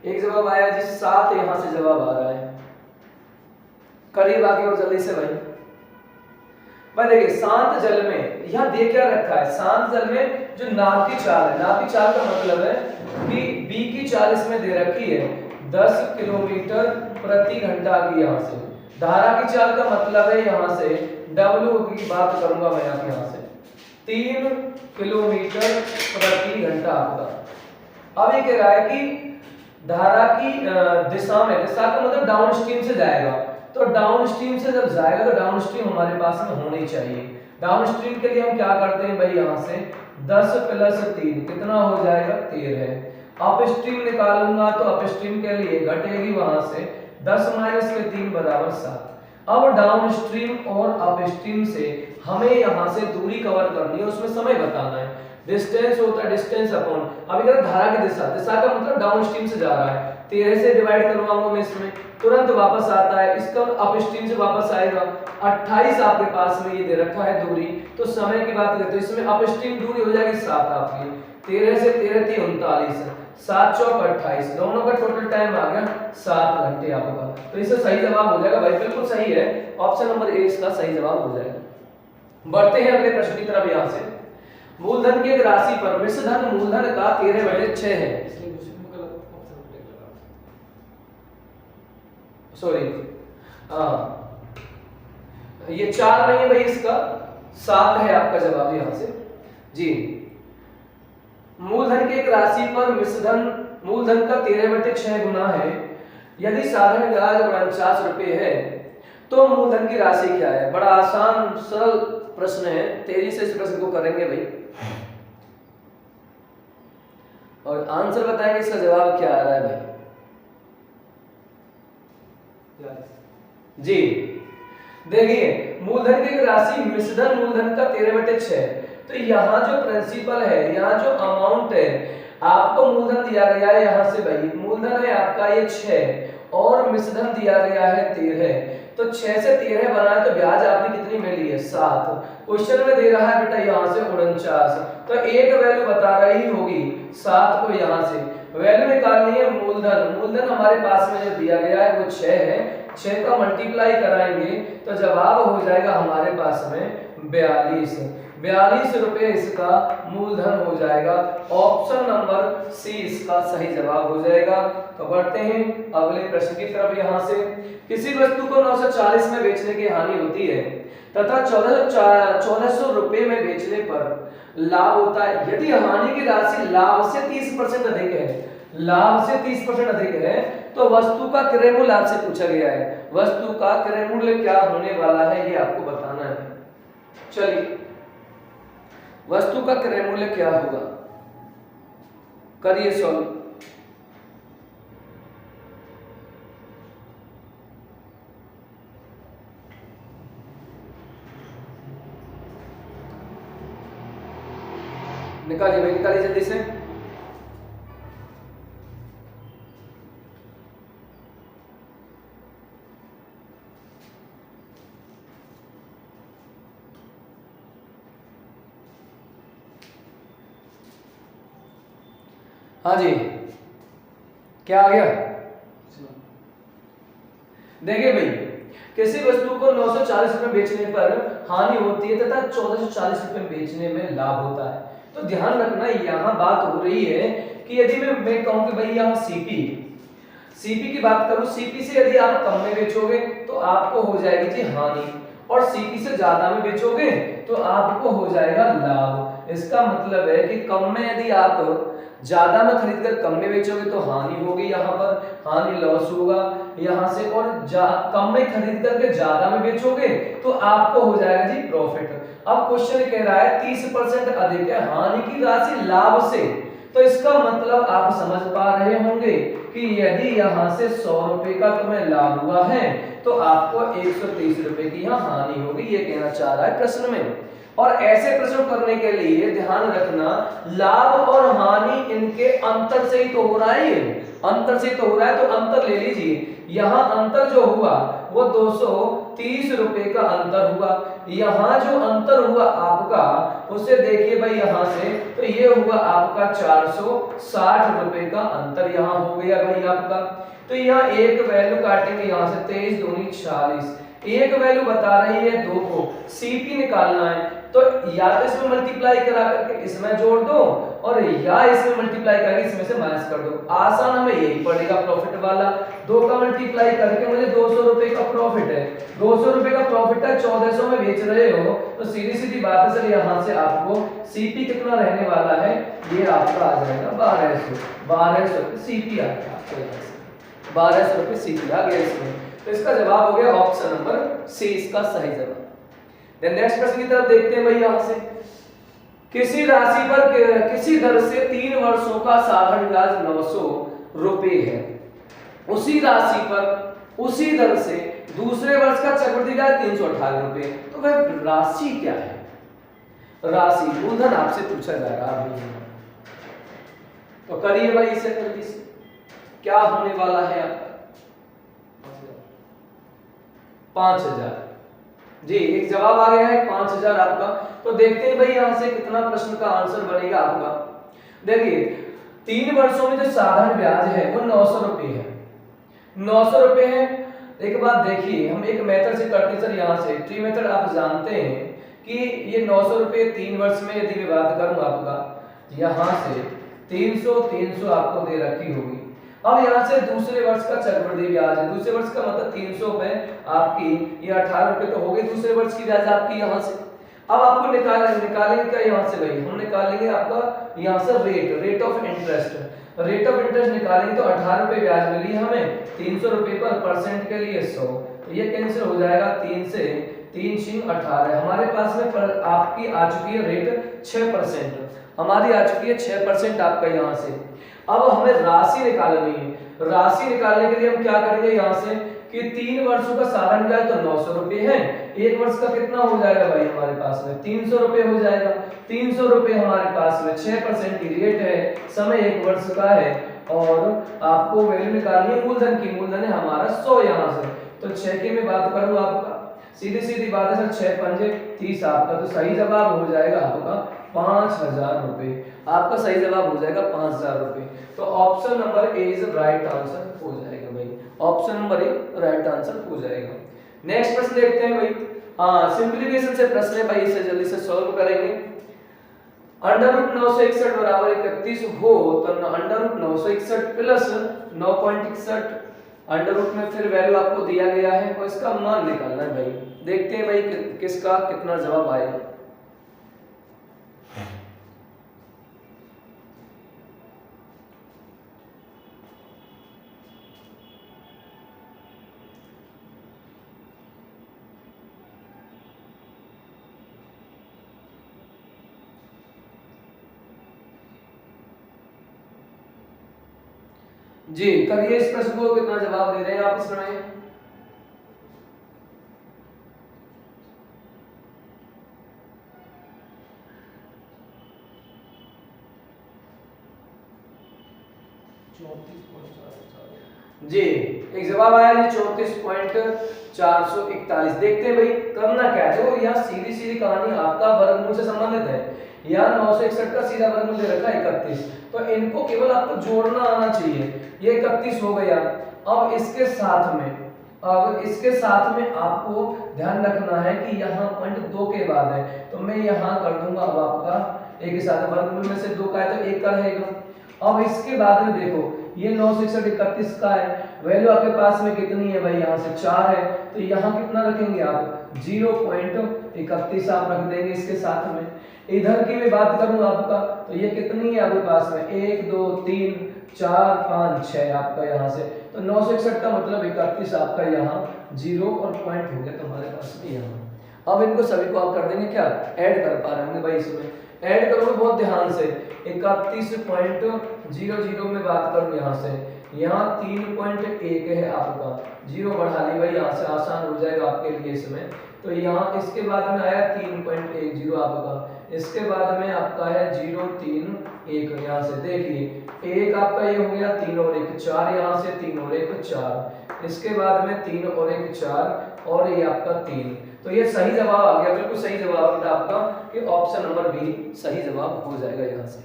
एक जवाब आया जी 7, यहां से जवाब आ रहा है। करीब आगे और जल्दी से भाई। देखिए शांत जल में यहां दे क्या रखा है, शांत जल में जो नाव की चाल है, नाव की चाल का मतलब है कि b की चाल इसमें दे रखी है 10 किलोमीटर प्रति घंटा की, यहां से धारा की चाल का मतलब है यहाँ से W की बात करूंगा मैं यहाँ से 3 किलोमीटर प्रति घंटा आपका। अब ये कह रहा है कि धारा की दिशा में, दिशा का मतलब डाउन स्ट्रीम से जाएगा, तो डाउन स्ट्रीम से जब जाएगा तो डाउन स्ट्रीम हमारे पास में होनी चाहिए। डाउन स्ट्रीम के लिए हम क्या करते हैं भाई, यहाँ से 10 + 3 कितना हो जाएगा 13। अप स्ट्रीम निकालूंगा तो अप स्ट्रीम के लिए घटेगी वहां से 10 - 3 = 7। अब डाउन स्ट्रीम और अप स्ट्रीम से हमें यहाँ से दूरी कवर करनी है, उसमें समय बताना है। डिस्टेंस होता है डिस्टेंस अपॉन, अभी कह धारा की दिशा, दिशा का मतलब डाउन स्ट्रीम से जा रहा है, 13 से डिवाइड करवाऊंगा मैं इसमें, तुरंत वापस आता है, इसका अप स्ट्रीम से वापस आएगा 28 आपके पास में ये दे रखा है दूरी। तो समय की बात करें तो इसमें अप स्ट्रीम दूरी हो जाएगी 7 आपकी, 13 से 13 = 39, 7 × 4 = 28, दोनों का टोटल टाइम आ गया 7 घंटे आपका। तो इससे सही जवाब हो जाएगा भाई, बिल्कुल सही है, ऑप्शन नंबर ए इसका सही जवाब हो जाएगा। बढ़ते हैं अगले प्रश्न की तरफ। यहाँ से मूलधन की एक राशि पर मिश्रधन मूलधन का 13/6 है, सॉरी ये 4 नहीं है भाई, इसका 7 है आपका जवाब यहाँ से जी। मूलधन की एक राशि पर मिश्रधन मूलधन का 13/6 गुना है, यदि साधारण ब्याज 49 रुपए है तो मूलधन की राशि क्या है। बड़ा आसान सरल प्रश्न है, तेजी से इस प्रश्न को करेंगे भाई और आंसर बताएंगे इसका जवाब क्या आ रहा है भाई जी। देखिए मूलधन की राशि मिश्रधन मूलधन का 13/6, तो यहाँ जो प्रिंसिपल है, यहाँ जो अमाउंट है, आपको मूलधन दिया गया है यहाँ से भाई, मूलधन है आपका ये 6 और मिश्रधन दिया गया है 13, तो 6 से 13 बनाए तो ब्याज आपने कितनी मिली है 7। क्वेश्चन में दे रहा है बेटा यहाँ से 49, तो एक वैल्यू बता रही होगी 7 को यहाँ से वैल्यू निकालनी है। मूलधन मूलधन हमारे पास में जो दिया गया है वो 6 है, 6 का मल्टीप्लाई कराएंगे तो जवाब हो जाएगा हमारे पास में 42 रुपए इसका मूलधन हो जाएगा। ऑप्शन नंबर सी इसका सही जवाब हो जाएगा। तो बढ़ते हैं अगले प्रश्न की तरफ। यहाँ से किसी वस्तु को 940 में बेचने की हानि होती है तथा 1400 रुपए में बेचने पर लाभ होता है, यदि हानि की राशि लाभ से 30% अधिक है, लाभ से 30% अधिक है तो वस्तु का क्रय मूल्य आपसे पूछा गया है, वस्तु का क्रय मूल्य क्या होने वाला है ये आपको बताना है। चलिए वस्तु का क्रय मूल्य क्या होगा, करिए सॉल्व। निकालिए भाई, निकालिए जल्दी से। हाँ जी क्या आ गया, देखिए भाई किसी वस्तु को 940 रुपए बेचने पर हानि होती है तथा 1440 रुपए बेचने में लाभ होता है। तो ध्यान रखना यहाँ बात हो रही है कि यदि मैं कहूं कि भाई यहाँ सीपी की बात करूं, सीपी से यदि आप कम में बेचोगे तो आपको हो जाएगी जी हानि, और सीपी से ज्यादा में बेचोगे तो आपको हो जाएगा लाभ। इसका मतलब है कि कम में यदि आप ज्यादा में खरीद कर कम में बेचोगे तो हानि होगी, यहाँ पर हानि लॉस होगा यहाँ से, और कम में खरीद करके ज्यादा में बेचोगे तो आपको हो जाएगा जी प्रॉफिट। अब क्वेश्चन कह रहा है 30% अधिक है हानि की राशि लाभ से, तो इसका मतलब आप समझ पा रहे होंगे कि यदि यहाँ से 100 रुपए का तुम्हें लाभ हुआ है तो आपको 130 रुपए की यहाँ हानि होगी, ये कहना चाह रहा है प्रश्न में। और ऐसे प्रश्न करने के लिए ध्यान रखना लाभ और हानि इनके अंतर से ही तो हो रहा है, अंतर से तो हो रहा है, तो अंतर ले लीजिए। यहाँ अंतर जो हुआ वो 230 रुपए का अंतर हुआ, यहाँ जो अंतर हुआ आपका उसे देखिए भाई यहाँ से, तो ये हुआ आपका 460 रुपए का अंतर यहाँ हो गया भाई आपका। तो यहाँ एक वैल्यू काटेंगे यहाँ से 23 दूनी 40, एक वैल्यू बता रही है 2 को, सीपी निकालना है, तो या तो इसमें मल्टीप्लाई करा करके इसमें जोड़ दो और या इसमें मल्टीप्लाई करके इसमें से माइनस कर दो। आसान हमें यही पड़ेगा प्रॉफिट वाला। 2 का मल्टीप्लाई करके मुझे 200 रुपए का प्रॉफिट है, 200 रुपए का प्रॉफिट है, 1400 में बेच रहे हो, तो सीधी सीधी बात है सर यहाँ से आपको सीपी कितना रहने वाला है, ये आपका आ जाएगा 1200 सीपी आ गया आपको, 1200 रुपए सीपी आ गया इसमें। तो इसका जवाब हो गया ऑप्शन नंबर सी, इसका सही जवाब। देन नेक्स्ट प्रश्न की तरफ देखते हैं भाई। यहां से किसी राशि पर किसी दर से 3 वर्षों का साधारण ब्याज 900 रुपए है, उसी राशि पर उसी दर से दूसरे वर्ष का चक्रवृद्धि ब्याज 318 रुपए, तो वह राशि क्या है? राशि मूलधन आपसे पूछा जा रहा है, तो करिए भाई इसे जल्दी से, क्या होने वाला है आपका 5000 जी, एक जवाब आ गया है 5000 आपका। तो देखते हैं भाई यहां से कितना प्रश्न का आंसर बनेगा आपका। देखिए 3 वर्षों में जो साधारण ब्याज है वो 900 रुपए है, 900 रुपए है। एक बात देखिए, हम एक मेथड से करते सर, यहाँ से ट्री मेथड आप जानते हैं कि ये 900 रुपए 3 वर्ष में, यदि मैं बात करूं आपका यहाँ से 300 आपको दे रखी होगी। अब यहाँ से दूसरे वर्ष का चक्रवृद्धि ब्याज है, दूसरे वर्ष का मतलब 300 में आपकी ये 18 रुपए तो हो गई दूसरे वर्ष की ब्याज आपकी यहाँ से। अब आपको निकालेंगे क्या यहाँ से भाई, हम निकालेंगे आपका यहाँ से rate of interest, rate of interest निकालेंगे तो 18 रुपए ब्याज मिली हमें, 300 रुपए पर परसेंट के लिए 100, तो ये कैंसिल हो जाएगा, 3 से 3 × 18। हमारे पास में आपकी आ चुकी है रेट 6%, हमारी आ चुकी है 6% आपका यहाँ से। अब हमें राशि निकालनी है, राशि निकालने के लिए हम क्या करेंगे यहाँ से कि 3 वर्षों का साधारण ब्याज तो 900 रुपए है, एक वर्ष का कितना हो जाएगा भाई हमारे पास में 300 रुपए हो जाएगा, 300 रुपए हमारे पास में 6% की रेट है, समय 1 वर्ष का है, और आपको वैल्यू निकालनी है मूलधन की, मूलधन है हमारा 100 यहाँ से। तो 6 की मैं बात करूँ आपका, सीधी सीधी बात है सर 6 पंजे 30 आपका, तो सही जवाब हो जाएगा आपका 5000 रुपए, आपका सही जवाब हो जाएगा 5000 रुपए। तो option number A is right answer हो जाएगा भाई, option number A right answer हो जाएगा। नेक्स्ट प्रश्न देखते हैं भाई। हाँ, सिंप्लीफिकेशन से प्रश्न है भाई, इसे जल्दी से सॉल्व करेंगे। √961 बराबर 31 हो तो √961 प्लस 9.61 अंडर रूट में फिर वैल्यू आपको दिया गया है और इसका मान निकालना है भाई। देखते हैं भाई किसका कितना जवाब आएगा। जी करिए इस प्रश्न को, कितना जवाब दे रहे हैं आप इसमें। जी एक जवाब आया है 34.441। देखते हैं भाई करना क्या है। देखो यहाँ सीधी सीधी कहानी आपका वर्गमूल से संबंधित है। यहाँ 961 का सीधा वर्गमूल दे रखा है 31, तो इनको केवल आपको जोड़ना आना चाहिए। ये 31 हो गया। अब इसके साथ में आपको ध्यान रखना है कि यहाँ पॉइंट 2 के बाद है, तो मैं यहाँ कर दूंगा अब आपका एक के साथ वर्गमूल में से 2 का है तो 1 का रहेगा। अब इसके बाद में देखो ये 961 31 का है, वैल्यू आपके पास में कितनी है भाई, यहाँ से 4 है, तो यहाँ कितना रखेंगे आप 0.31 आप रख देंगे इसके साथ में। इधर की मैं बात करूं आपका तो ये कितनी है आपके पास में 1 2 3 4 5 6 आपका यहाँ से, तो 961 का मतलब 31 आपका यहाँ 0 और पॉइंट हो गया तुम्हारे पास में यहाँ। अब इनको सभी को आप कर देंगे क्या, ऐड कर पा रहे होंगे भाई, इसमें ऐड करोगे बहुत ध्यान से। 31.00 में बात करूं यहाँ से, यहाँ 3.1 है आपका, 0 बढ़ा ली भाई यहाँ से, आसान हो जाएगा आपके लिए इसमें। तो यहाँ इसके बाद में आया 3.10 आपका, इसके बाद में आपका है 0.31 यहाँ से देखिए, एक आपका ये हो गया 3 और 1 4, यहाँ से 3 और 1 4, इसके बाद में 3 और 1 4 और ये आपका 3, तो ये सही जवाब आ गया, बिल्कुल सही जवाब था आपका कि ऑप्शन नंबर बी सही जवाब हो जाएगा यहाँ से।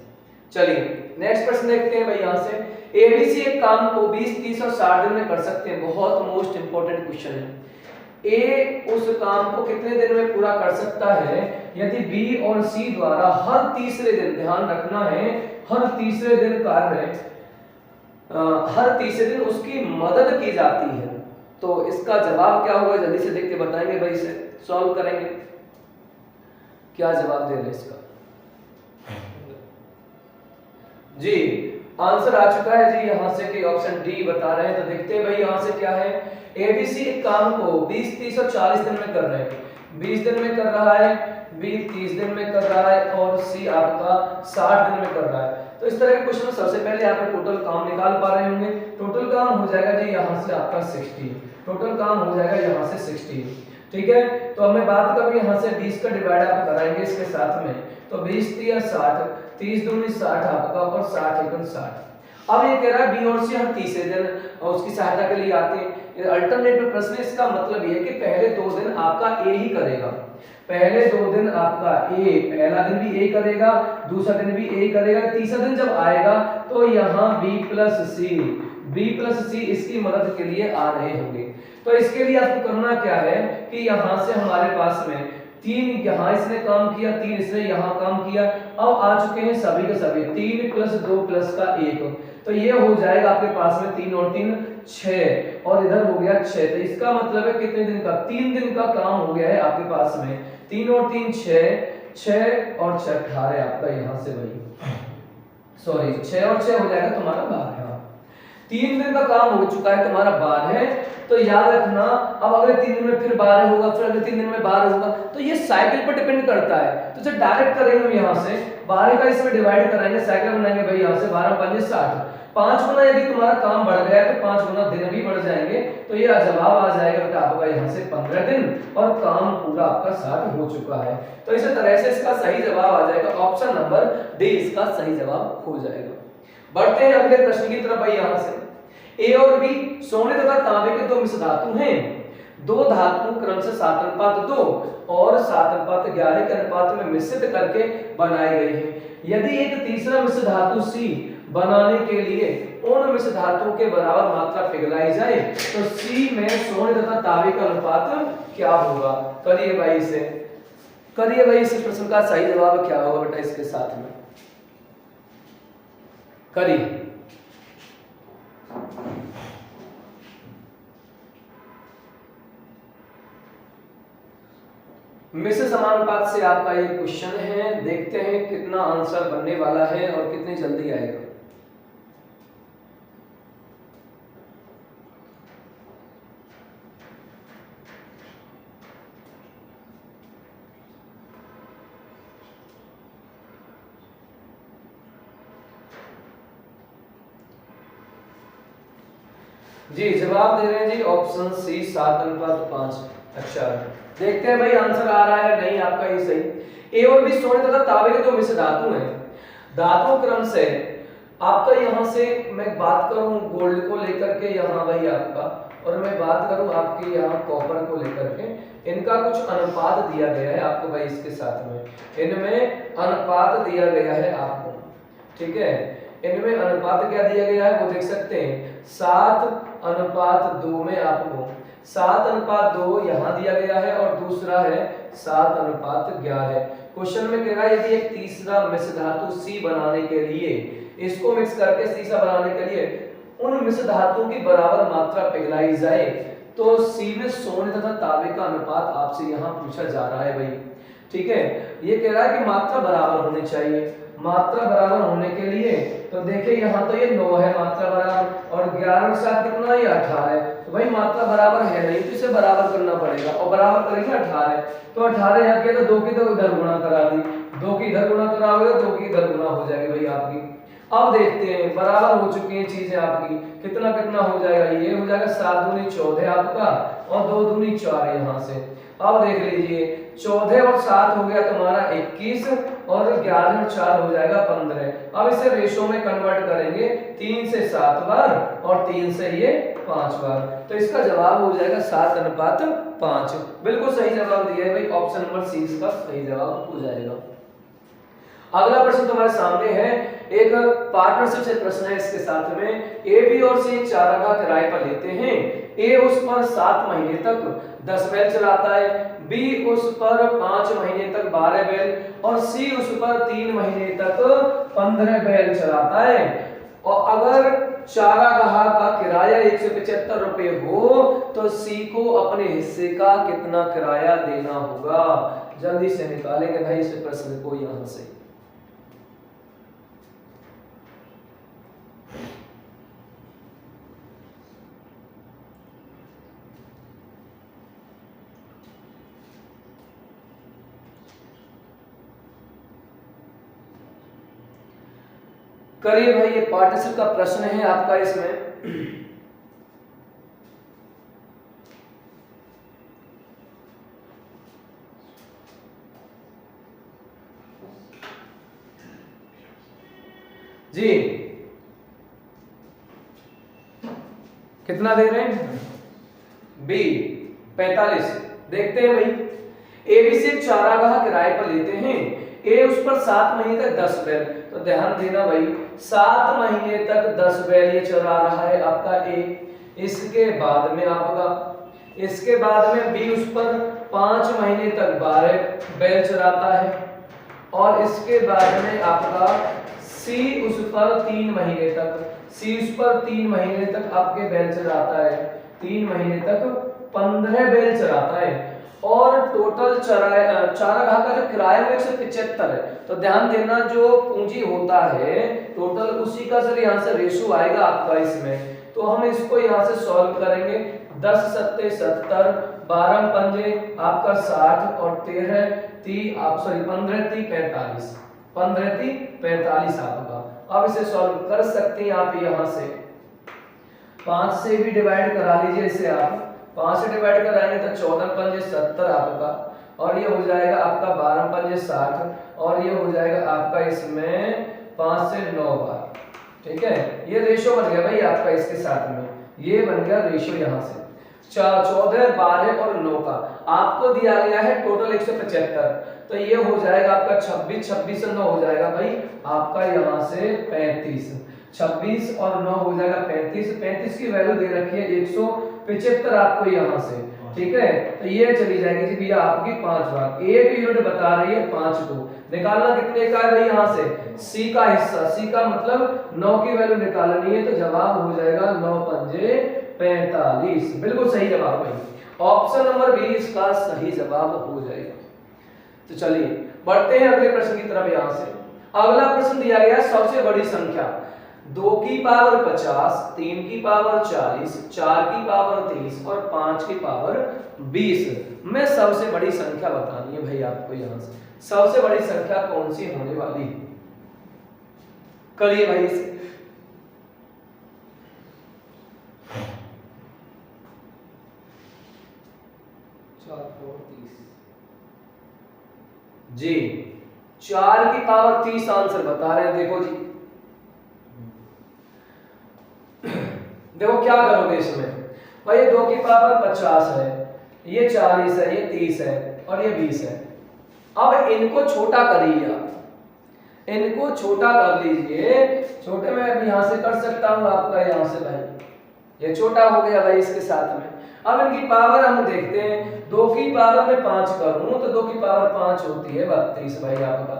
चलिए नेक्स्ट प्रश्न देखते हैं भाई यहाँ से। एबीसी एक काम को 20 30 और 60 दिन में कर सकते हैं, बहुत मोस्ट इंपोर्टेंट क्वेश्चन है। ए उस काम को कितने दिन में पूरा कर सकता है यदि बी और सी द्वारा हर तीसरे दिन, ध्यान रखना है हर तीसरे दिन हर तीसरे दिन उसकी मदद की जाती है। तो इसका जवाब क्या होगा जल्दी से देख के बताएंगे भाई, इसे सॉल्व करेंगे। क्या जवाब दे रहे हैं इसका? जी आंसर आ चुका है जी यहां से कि ऑप्शन डी बता रहे हैं। तो देखते हैं भाई यहां से क्या है। एबीसी एक काम को 20, 30 और 40 दिन में कर रहे हैं। 20 दिन में कर रहा है, बी 30 दिन में कर रहा है और सी आपका 60 दिन में कर रहा है। तो इस तरह के क्वेश्चन सबसे पहले आप टोटल काम निकाल पा रहे होंगे। टोटल काम हो जाएगा जी यहां से आपका 60, टोटल काम हो जाएगा यहां से 60, ठीक है। तो अब मैं बात करूं यहां से 20 का डिवाइड आप कराएंगे इसके साथ में, तो 20 3 60, 30 दूनी 60 आपका और 60 एकम 60। अब ये कह रहा है बी और सी हर तीसरे दिन उसकी सहायता के लिए आते हैं। अल्टरनेटिव प्रश्न इसका मतलब ये है कि पहले 2 दिन आपका ए ही करेगा। पहले 2 दिन आपका ए, पहला दिन भी ए करेगा, दूसरा दिन भी ए करेगा, तीसरा दिन जब आएगा तो यहाँ बी प्लस सी इसकी मदद के लिए आ रहे होंगे। तो इसके लिए आपको करना क्या है कि यहाँ से हमारे पास में 3 यहाँ इसने काम किया, 3 इसने यहाँ काम किया, अब आ चुके हैं सभी के सभी 3 + 2 + का 1, तो ये हो जाएगा आपके पास में 3 और 3 6 और इधर हो गया 6। तो इसका मतलब है कितने दिन का? 3 दिन का काम हो गया है आपके पास में। 3 और 3 6, 6 और 6 18 आपका यहाँ से वही, सॉरी 6 और 6 हो जाएगा तुम्हारा 12। 3 दिन का काम हो चुका है तुम्हारा 12। तो याद रखना अब अगले 3 दिन में फिर 12 होगा, फिर अगले 3 दिन में 12 होगा, तो ये साइकिल पर डिपेंड करता है। तो इसे डायरेक्ट करेंगे हम यहाँ से 12 का इसमें डिवाइड कराएंगे, साइकिल बनाएंगे भाई यहाँ से 12 × 5 = 60। 5 गुना यदि तुम्हारा काम बढ़ गया है तो 5 गुना दिन भी बढ़ जाएंगे, तो ये जवाब आ जाएगा बेटा आपका यहाँ से 15 दिन और काम पूरा आपका 60 हो चुका है। तो इसी तरह से इसका सही जवाब आ जाएगा ऑप्शन नंबर डी, इसका सही जवाब हो जाएगा। बढ़ते हैं अगले प्रश्न की तरफ भाई। यहाँ से ए और बी सोने तथा तांबे के 2 मिश्र धातु हैं। 2 धातु क्रम से 7:2 और 7:11 के अनुपात में मिश्रित करके बनाई गई है। यदि एक तीसरा मिश्र धातु सी बनाने के लिए उन मिश्र धातुओं के बराबर मात्रा पिघलाई जाए तो सी में सोने तथा तांबे का अनुपात क्या होगा? करिए भाई इस प्रश्न का सही जवाब क्या होगा बेटा इसके साथ में करिए। मिश्र समानुपात से आपका ये क्वेश्चन है, देखते हैं कितना आंसर बनने वाला है और कितनी जल्दी आएगा। जी जवाब दे रहे हैं जी ऑप्शन सी 7:5। अच्छा देखते हैं भाई आंसर आ रहा है नहीं आपका ये सही। ए और बी सोने तथा तांबे के 2 मिश्र धातु हैं। धातु क्रम से आपका यहाँ से मैं बात करूं गोल्ड को लेकर के यहाँ भाई आपका, और मैं बात करूं आपके यहाँ कॉपर को लेकर के, इनका कुछ अनुपात दिया गया है आपको भाई इसके साथ में, इनमें अनुपात दिया गया है आपको, ठीक है। इनमें अनुपात क्या दिया गया है वो देख सकते हैं 7:2 में आपको 7:2 यहाँ दिया गया है और दूसरा है 7:11। क्वेश्चन में कह रहा है यदि एक तीसरा मिश्र धातु सी बनाने के लिए इसको मिक्स करके सीसा बनाने के लिए उन मिश्र धातु की बराबर मात्रा पिघलाई जाए तो सी में सोने तथा तांबे का अनुपात आपसे यहाँ पूछा जा रहा है भाई, ठीक है। ये कह रहा है कि मात्रा बराबर होनी चाहिए। मात्रा बराबर होने के लिए तो देखिए यहाँ तो ये 9 है मात्रा बराबर, और 11 के साथ कितना है 18 है, तो भाई मात्रा बराबर है नहीं, तो इसे बराबर करना पड़ेगा और बराबर करेंगे 18, तो 18 यहाँ किया तो 2 की तो इधर गुणा करा दी, 2 की इधर गुणा कराओगे तो 2 की इधर गुणा हो जाएगी भाई आपकी। अब देखते हैं बराबर हो चुकी हैं चीजें आपकी, कितना कितना हो जाएगा, ये हो जाएगा 7 दूनी 14 आपका और 2 दूनी 4 यहाँ से। अब देख लीजिए 14 और 7 हो गया तुम्हारा 21 और 11 और 4 हो जाएगा 15। अब इसे रेशो में कन्वर्ट करेंगे 3 से 7 बार और 3 से ये 5 बार, तो इसका जवाब हो जाएगा 7:5। बिल्कुल सही जवाब दिया है भाई, ऑप्शन नंबर सी इसका सही जवाब हो जाएगा। अगला प्रश्न तुम्हारे सामने है, एक पार्टनरशिप से प्रश्न है इसके साथ में। ए बी और सी एक चारागाह किराए पर लेते हैं। ए उस पर 7 महीने तक 10 बैल चलाता है, बी उस पर 5 महीने तक 12 बैल और सी उस पर 3 महीने तक 15 बैल चलाता है। और अगर चारागाह का किराया 175 रुपए हो तो सी को अपने हिस्से का कितना किराया देना होगा? जल्दी से निकालेंगे भाई इस प्रश्न को यहां से। करिए भाई, ये पार्टनरशिप का प्रश्न है आपका इसमें। जी कितना दे रहे हैं? बी 45। देखते हैं भाई, एबी से चारागाह किराए पर लेते हैं, ए उस पर 7 महीने तक 10 बैल। तो ध्यान देना भाई, 7 महीने तक 10 बैल ये चला रहा है आपका ए। इसके बाद में बी उस पर 5 महीने तक 12 बैल चलाता है और इसके बाद में आपका सी उस पर 3 महीने तक आपके बैल चलाता है, 3 महीने तक 15 बैल चलाता है और टोटल चारागाह का जो किराया है 175 है। तो ध्यान देना, जो पूंजी होता है टोटल उसी का सर यहाँ से रेशो आएगा आपका इसमें। तो हम इसको यहाँ से सॉल्व करेंगे। 10 सत्ते 70, 12 पंजे आपका 60 और 15 ती 45, 15 ती 45 आपका। अब इसे सॉल्व कर सकते हैं आप यहाँ से, 5 से भी डिवाइड करा लीजिए इसे आप। 5 से डिवाइड कराएंगे तो 14 पंजे 70 आपका और ये हो जाएगा आपका 12 पंजे 60 और ये हो जाएगा आपका इसमें 5 से 9 बार। ठीक है, ये रेशो बन गया भाई आपका इसके साथ में, ये बन गया रेशो यहाँ से 14, 12 और 9 का आपको दिया गया है टोटल 175। तो ये हो जाएगा आपका 26, 26 और 9 हो जाएगा भाई आपका यहाँ से 35, 26 और 9 हो जाएगा 35। 35 की वैल्यू दे रखी है 175 आपको यहाँ से। ठीक है, तो ये चली जाएगी जी भैया आपकी 5 बार। एक यूनिट बता रही है 5 को निकालना कितने का है भाई यहाँ से? सी का हिस्सा, सी का मतलब 9 की वैल्यू निकालनी है। तो जवाब हो जाएगा 9 पंजे 45। बिल्कुल सही जवाब भाई, ऑप्शन नंबर बी इसका सही जवाब हो जाएगा। तो चलिए बढ़ते हैं अगले प्रश्न की तरफ। यहाँ से अगला प्रश्न दिया गया है सबसे बड़ी संख्या 2 की पावर 50, 3 की पावर 40, 4 की पावर 30 और 5 की पावर 20 में सबसे बड़ी संख्या बतानी है भाई आपको। यहाँ से सबसे बड़ी संख्या कौन सी होने वाली है? करिए भाई इसे। जी 4 की पावर 30 आंसर बता रहे हैं। देखो जी, देखो क्या करोगे इसमें भाई, ये 2 की पावर 50 है, ये 40 है, ये 30 है और ये 20 है। अब इनको छोटा करिए आप, इनको छोटा कर लीजिए। छोटे में अब यहां से कर सकता हूं आपका यहाँ से भाई, ये छोटा हो गया भाई इसके साथ में। अब इनकी पावर हम देखते हैं, 2 की पावर में 5 करूं तो 2 की पावर 5 होती है 32 भाई आपका।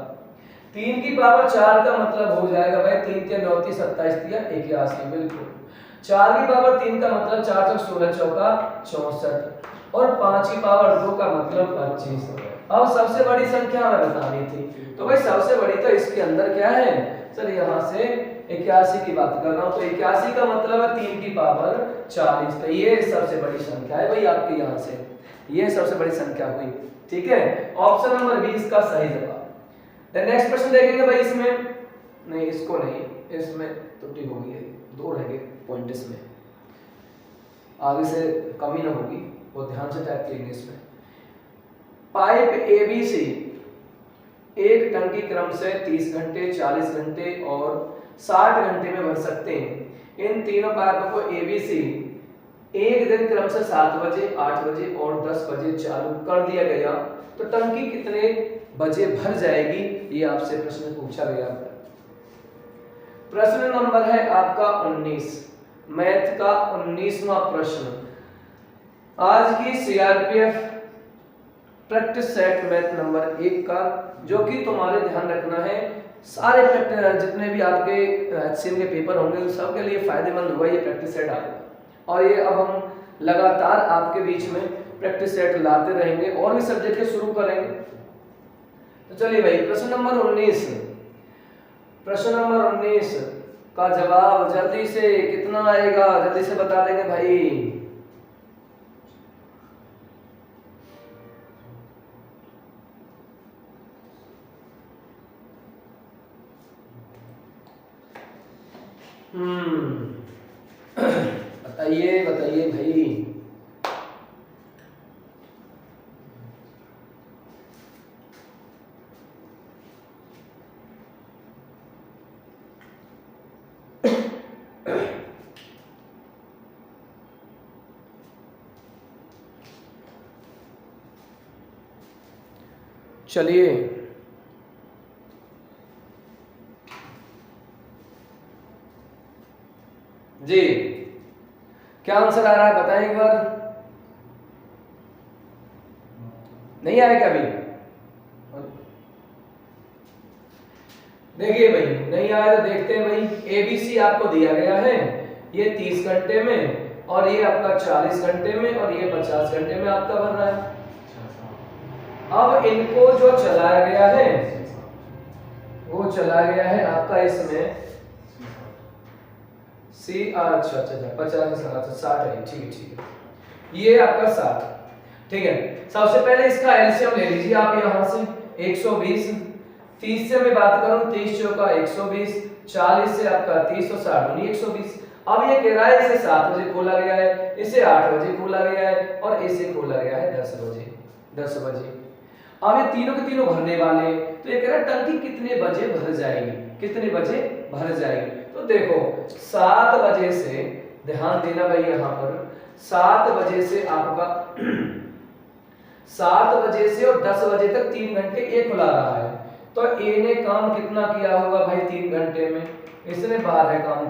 3 की पावर 4 का मतलब हो जाएगा भाई 3 के 9 30 27 दिया 81 बिल्कुल। 4 की पावर 3 का मतलब 4 चौक 16 चौका 64 और 5 की पावर 2 का मतलब 25। अब सबसे बड़ी संख्या हमें बतानी थी, तो भाई सबसे बड़ी तो इसके अंदर क्या है सर, यहाँ से 81 की बात कर रहा हूँ। तो 81 का मतलब है 3 की पावर 40। तो ये सबसे बड़ी संख्या है भाई आपके यहाँ से, ये सबसे बड़ी संख्या हुई। ठीक है, ऑप्शन नंबर 20 का सही जवाब। नेक्स्ट प्रश्न देखेंगे भाई। इसमें नहीं, इसको नहीं, इसमें त्रुटि होगी है, 2 रहेंगे पॉइंट इसमें, आगे से कमी ना होगी, वो ध्यान से टाइप करेंगे इसमें। पाइप एबीसी एक टंकी क्रम से 30 घंटे, 40 घंटे और 60 घंटे में भर सकते हैं। इन तीनों पाइपों को एबीसी एक दिन क्रम से 7 बजे, 8 बजे और 10 बजे चालू कर दिया गया तो टंकी कितने बजे भर जाएगी? ये आपसे प्रश्न पूछा गया। प्रश्न नंबर है आपका 19, मैथ का 19वां प्रश्न। आज की CRPF practice SAT math number 1 का, जो कि तुम्हारे ध्यान रखना है सारे जितने भी आपके एचसीएम के पेपर होंगे उन सब के लिए फायदेमंद होगा ये प्रैक्टिस सेट आपको। और ये अब हम लगातार आपके बीच में प्रैक्टिस सेट लाते रहेंगे और भी सब्जेक्ट के शुरू करेंगे। तो चलिए भाई, प्रश्न नंबर 19 का जवाब जल्दी से कितना आएगा, जल्दी से बता देंगे भाई। बताइए बताइए भाई। चलिए जी, क्या आंसर आ रहा है बताएं एक बार। नहीं आया क्या अभी? देखिए भाई, नहीं आया तो देखते हैं भाई। एबीसी आपको दिया गया है, ये 30 घंटे में और ये आपका 40 घंटे में और ये 50 घंटे में आपका बन रहा है। अब इनको जो चलाया गया है वो चलाया गया है आपका इसमें सी, अच्छा 50 60 है, ठीक है, ये आपका 60, ठीक है। सबसे पहले इसका एलसीएम ले लीजिए आप यहां से 120, 30 से मैं बात करूं 30 चौका 120, 40 से आपका 30 और 60 120। अब ये कह रहा है इसे 7 बजे खोला गया है, इसे 8 बजे खोला गया है और इसे खोला गया है 10 बजे। अब ये तीनों के तीनों भरने वाले, तो ये कह रहा है टंकी कितने बजे भर जाएगी। तो देखो 7 बजे से, ध्यान देना भाई यहां पर, 7 बजे से आपका 7 बजे से और 10 बजे तक 3 घंटे ए खुला रहा है। तो ए ने काम कितना किया होगा भाई 3 घंटे में? इसने 12 काम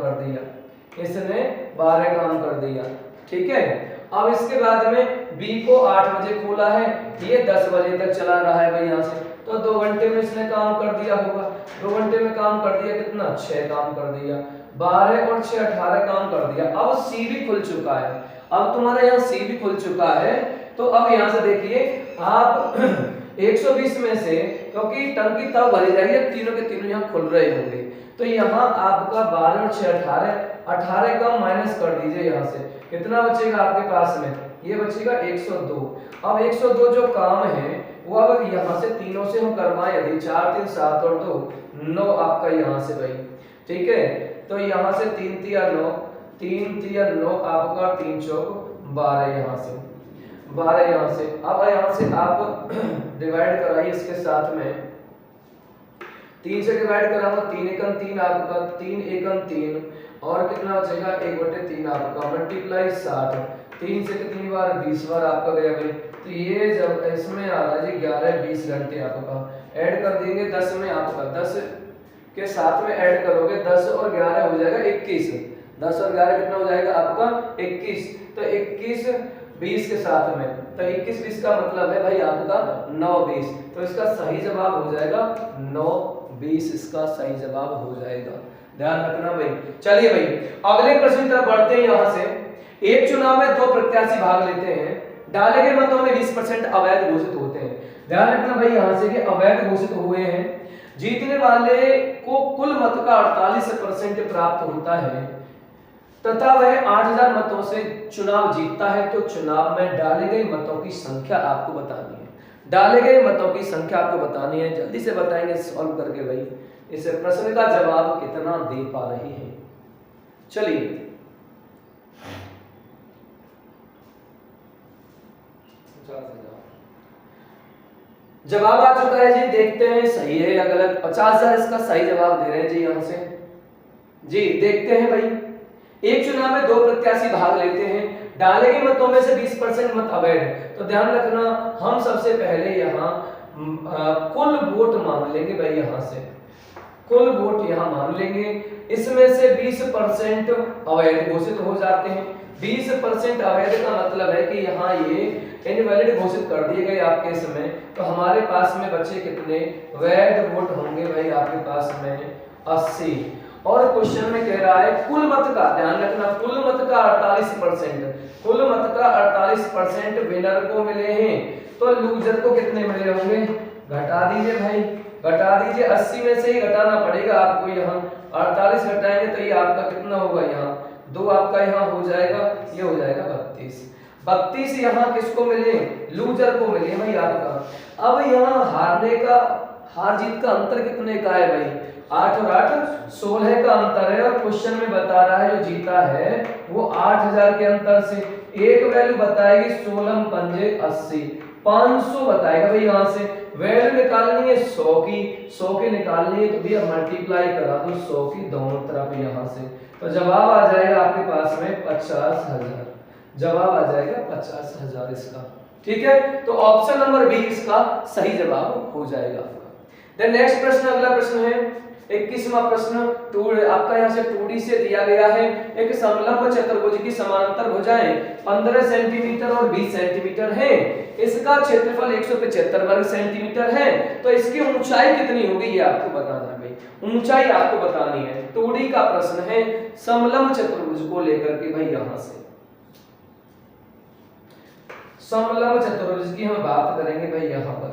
कर दिया, ठीक है। अब इसके बाद में बी को 8 बजे खोला है, ये 10 बजे तक चला रहा है भाई यहां से, तो 2 घंटे में इसने काम कर दिया होगा। 2 घंटे में काम कर दिया कितना? 6 काम कर दिया, 12 और 6 18 काम कर दिया। अब सी भी खुल चुका है, अब तुम्हारा यहाँ सी भी खुल चुका है। तो अब यहाँ से देखिए आप 120 में से, क्योंकि टंकी तब भरी जाएगी तीनों के तीनों यहाँ खुल रहे होंगे, तो यहाँ आपका 12 और 6 18 का माइनस कर दीजिए। यहाँ से कितना बचेगा आपके पास में? ये बचेगा 102। अब 102 जो काम है वो अब यहाँ से तीनों से हम करवाएं, यदि 4 3 7 और 2 9 आपका यहाँ से भाई, ठीक है। तो यहाँ से 3 3 9 आपका 3 चौक 12 यहाँ से। अब यहाँ से आप डिवाइड कराइए इसके साथ में, 3 से डिवाइड कराऊंगा 3 एकम 3 आपका, 3 एकम 3 और कितना बचेगा 1/3 आपका, मल्टीप्लाई 60, 3 से कितनी बार 20 बार आपका गया भाई। तो ये जब इसमें आ रहा है 11-20 घंटे आपका ऐड कर देंगे 10 में, आपका 10 के साथ में ऐड करोगे 10 और 11 हो जाएगा 21, 10 और 11 कितना हो जाएगा आपका 21। तो 21 20 के साथ में, तो 21 20 का मतलब है भाई आपका 9 20, तो इसका सही जवाब हो जाएगा 9 20, इसका सही जवाब हो जाएगा, ध्यान रखना भाई। चलिए भाई अगले प्रश्न की तरफ बढ़ते हैं। यहाँ से एक चुनाव में 2 प्रत्याशी भाग लेते हैं, डाले गए मतों में 20% अवैध घोषित होते हैं। ध्यान रखना भाई यहाँ से कि अवैध घोषित हुए हैं, जीतने वाले को कुल मत का 48% प्राप्त होता है तथा वह 8000 मतों से चुनाव जीतता है। तो चुनाव में डाले गए मतों की संख्या आपको बतानी है, जल्दी से बताएंगे सॉल्व करके भाई इस प्रश्न का जवाब कितना दे पा रही है। चलिए जवाब आ चुका है जी, देखते हैं सही है या गलत। 50,000 इसका सही जवाब दे रहे हैं जी यहां से जी। देखते हैं भाई, एक चुनाव में 2 प्रत्याशी भाग लेते हैं, डाले गए मतों में से 20% मत अवैध है। तो ध्यान रखना हम सबसे पहले यहाँ कुल वोट मान लेंगे भाई, यहाँ से कुल वोट यहाँ मान लेंगे, इसमें से 20% अवैध घोषित हो जाते हैं। 20% अवैध का मतलब है कि यहाँ ये इनवैलिड घोषित कर दिए गए आपके समय। तो हमारे पास में बचे कितने वैध वोट होंगे भाई आपके पास में 80। और क्वेश्चन में कह रहा है कुल मत का, ध्यान रखना, कुल मत का 48%, कुल मत का 48% विनर को मिले हैं। तो लूजर को कितने मिले होंगे, घटा दीजिए भाई, घटा दीजिए, 80 में से ही घटाना पड़ेगा आपको। यहाँ 48 घटाएंगे तो ये आपका कितना होगा, यहाँ 2 आपका यहाँ हो जाएगा, ये हो जाएगा 32। 32 यहाँ किसको मिले, लूजर को मिले भाई आपका। अब यहाँ हारने का, हार जीत का अंतर कितने का है भाई, 8 और 8 16 का अंतर है। और क्वेश्चन में बता रहा है जो जीता है वो 8000 के अंतर से। एक वैल्यू बताएगी 16 पंजे 80, 500 बताएगा भाई। यहाँ से वैल्यू निकालनी है 100 की, 100 की निकालनी है तो भैया मल्टीप्लाई करा दो 100 की दोनों तरफ यहाँ से। तो जवाब आ जाएगा आपके पास में 50,000, जवाब आ जाएगा 50,000 इसका। ठीक है, तो ऑप्शन नंबर बी इसका सही जवाब हो जाएगा आपका। देन नेक्स्ट प्रश्न, अगला प्रश्न है 21वां प्रश्न। आपका यहाँ से 2D से दिया गया है, एक समलंब चतुर्भुज की समांतर भुजाएं 15 सेंटीमीटर और 20 सेंटीमीटर है। इसका क्षेत्रफल 175 वर्ग सेंटीमीटर है। तो इसकी ऊंचाई कितनी होगी ये आपको बताना है भाई, ऊंचाई आपको बतानी है। 2D का प्रश्न है समलंब चतुर्भुज को लेकर के भाई। यहाँ से समलंब चतुर्भुज की हम बात करेंगे भाई। यहाँ पर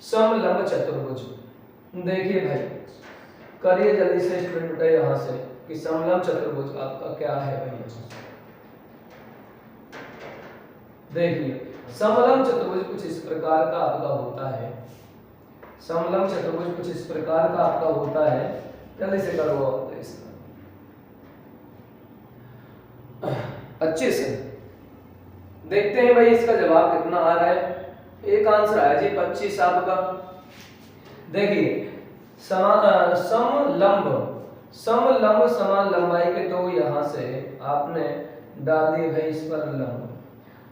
समलंब चतुर्भुज, देखिए भाई, करिए जल्दी से स्टूडेंट यहाँ से कि समलंब चतुर्भुज आपका क्या है भाई। देखिए समलंब चतुर्भुज कुछ इस प्रकार का आपका होता है, समलंब चतुर्भुज कुछ इस प्रकार का आपका होता है। जल्दी से करो अच्छे से, देखते हैं भाई इसका जवाब कितना आ रहा है। एक आंसर आया जी 25 आपका। देखिए समलंब, समलंब समान लंबाई के दो यहाँ से आपने डाल दिए भाई इस पर लंब।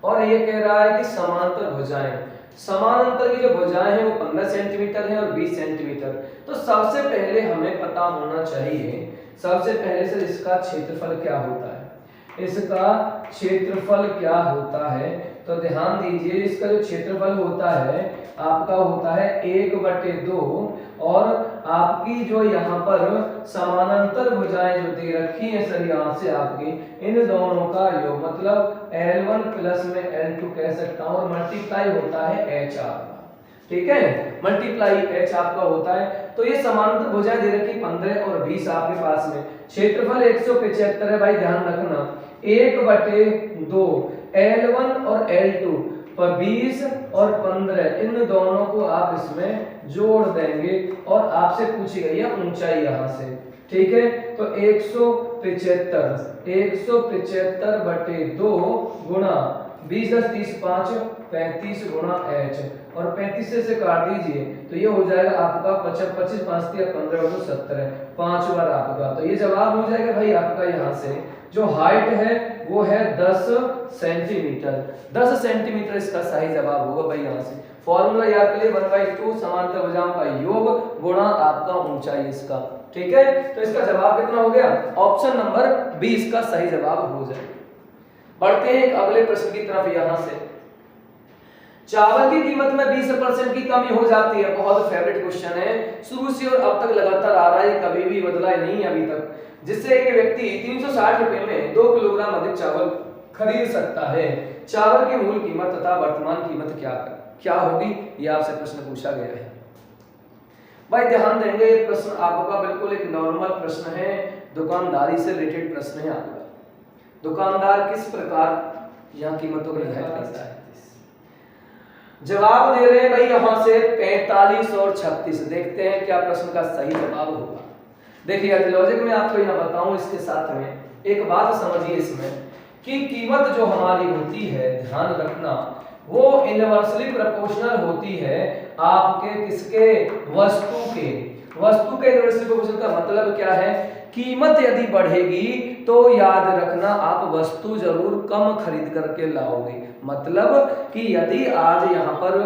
और ये कह रहा है कि समांतर भुजाएं, समानांतर की जो भुजाएं हैं वो 15 सेंटीमीटर है और 20 सेंटीमीटर। तो सबसे पहले हमें पता होना चाहिए, सबसे पहले से इसका क्षेत्रफल क्या होता है, इसका क्षेत्रफल क्या होता है। तो ध्यान दीजिए इसका जो क्षेत्रफल होता है आपका होता है 1/2 और आपकी जो यहाँ पर समानांतर भुजाएं जो दे रखी हैं सर यहाँ से आपकी, इन दोनों का योग मतलब L1 प्लस में L2 कह सकता हूँ और मल्टीप्लाई होता है H आपका। ठीक है, मल्टीप्लाई H आपका होता है। तो ये समानांतर भुजाएं दे रखी 15 और 20 आपके पास में। क्षेत्रफल 175 है भाई, ध्यान रखना 1/2 L1 और L2 पर 20 और 15 इन दोनों को आप इसमें जोड़ देंगे और आपसे पूछी गई है ऊंचाई यहाँ से। ठीक है, तो 175/2 गुणा 20 10 30 5 35 गुणा H और 35 से काट दीजिए तो ये हो जाएगा आपका 25 5 15 70 5 बार आपका। तो ये जवाब हो जाएगा भाई आपका। यहाँ से जो हाइट है वो है 10 सेंटीमीटर, 10 सेंटीमीटर इसका सही जवाब होगा भाई। यहाँ से फॉर्मूला याद कर लिए 1/2 समांतर भुजाओं का योग गुणा आपका ऊंचाई इसका। ठीक है, तो इसका जवाब कितना हो गया, ऑप्शन नंबर 20 का सही जवाब हो जाएगा। बढ़ते हैं एक अगले प्रश्न की तरफ। यहाँ से चावल की कीमत में 20% की कमी हो जाती है, बहुत फेवरेट क्वेश्चन है, शुरू से और अब तक लगातार आ रहा है, कभी भी बदला नहीं है अभी तक, जिससे एक व्यक्ति 360 रुपए में 2 किलोग्राम अधिक चावल खरीद सकता है। चावल की मूल कीमत तथा वर्तमान कीमत क्या होगी, ये आपसे प्रश्न पूछा गया है। भाई ध्यान देंगे, ये प्रश्न आपका बिल्कुल एक नॉर्मल प्रश्न है, दुकानदारी से रिलेटेड प्रश्न है आपका। दुकानदार किस प्रकार यहाँ कीमतों को निर्धारित करता है। जवाब दे रहे हैं भाई यहाँ से 45 और 36। देखते हैं क्या प्रश्न का सही जवाब होगा। देखिए लॉजिक में आपको यहाँ बताऊं, इसके साथ में एक बात समझिए इसमें कि कीमत जो हमारी होती है, ध्यान रखना, वो इनवर्सली प्रोपोर्शनल होती है आपके किसके, वस्तु के इनवर्सली प्रोपोर्शनल का मतलब क्या है, कीमत यदि बढ़ेगी तो याद रखना आप वस्तु जरूर कम खरीद करके लाओगे। मतलब कि यदि आज यहाँ पर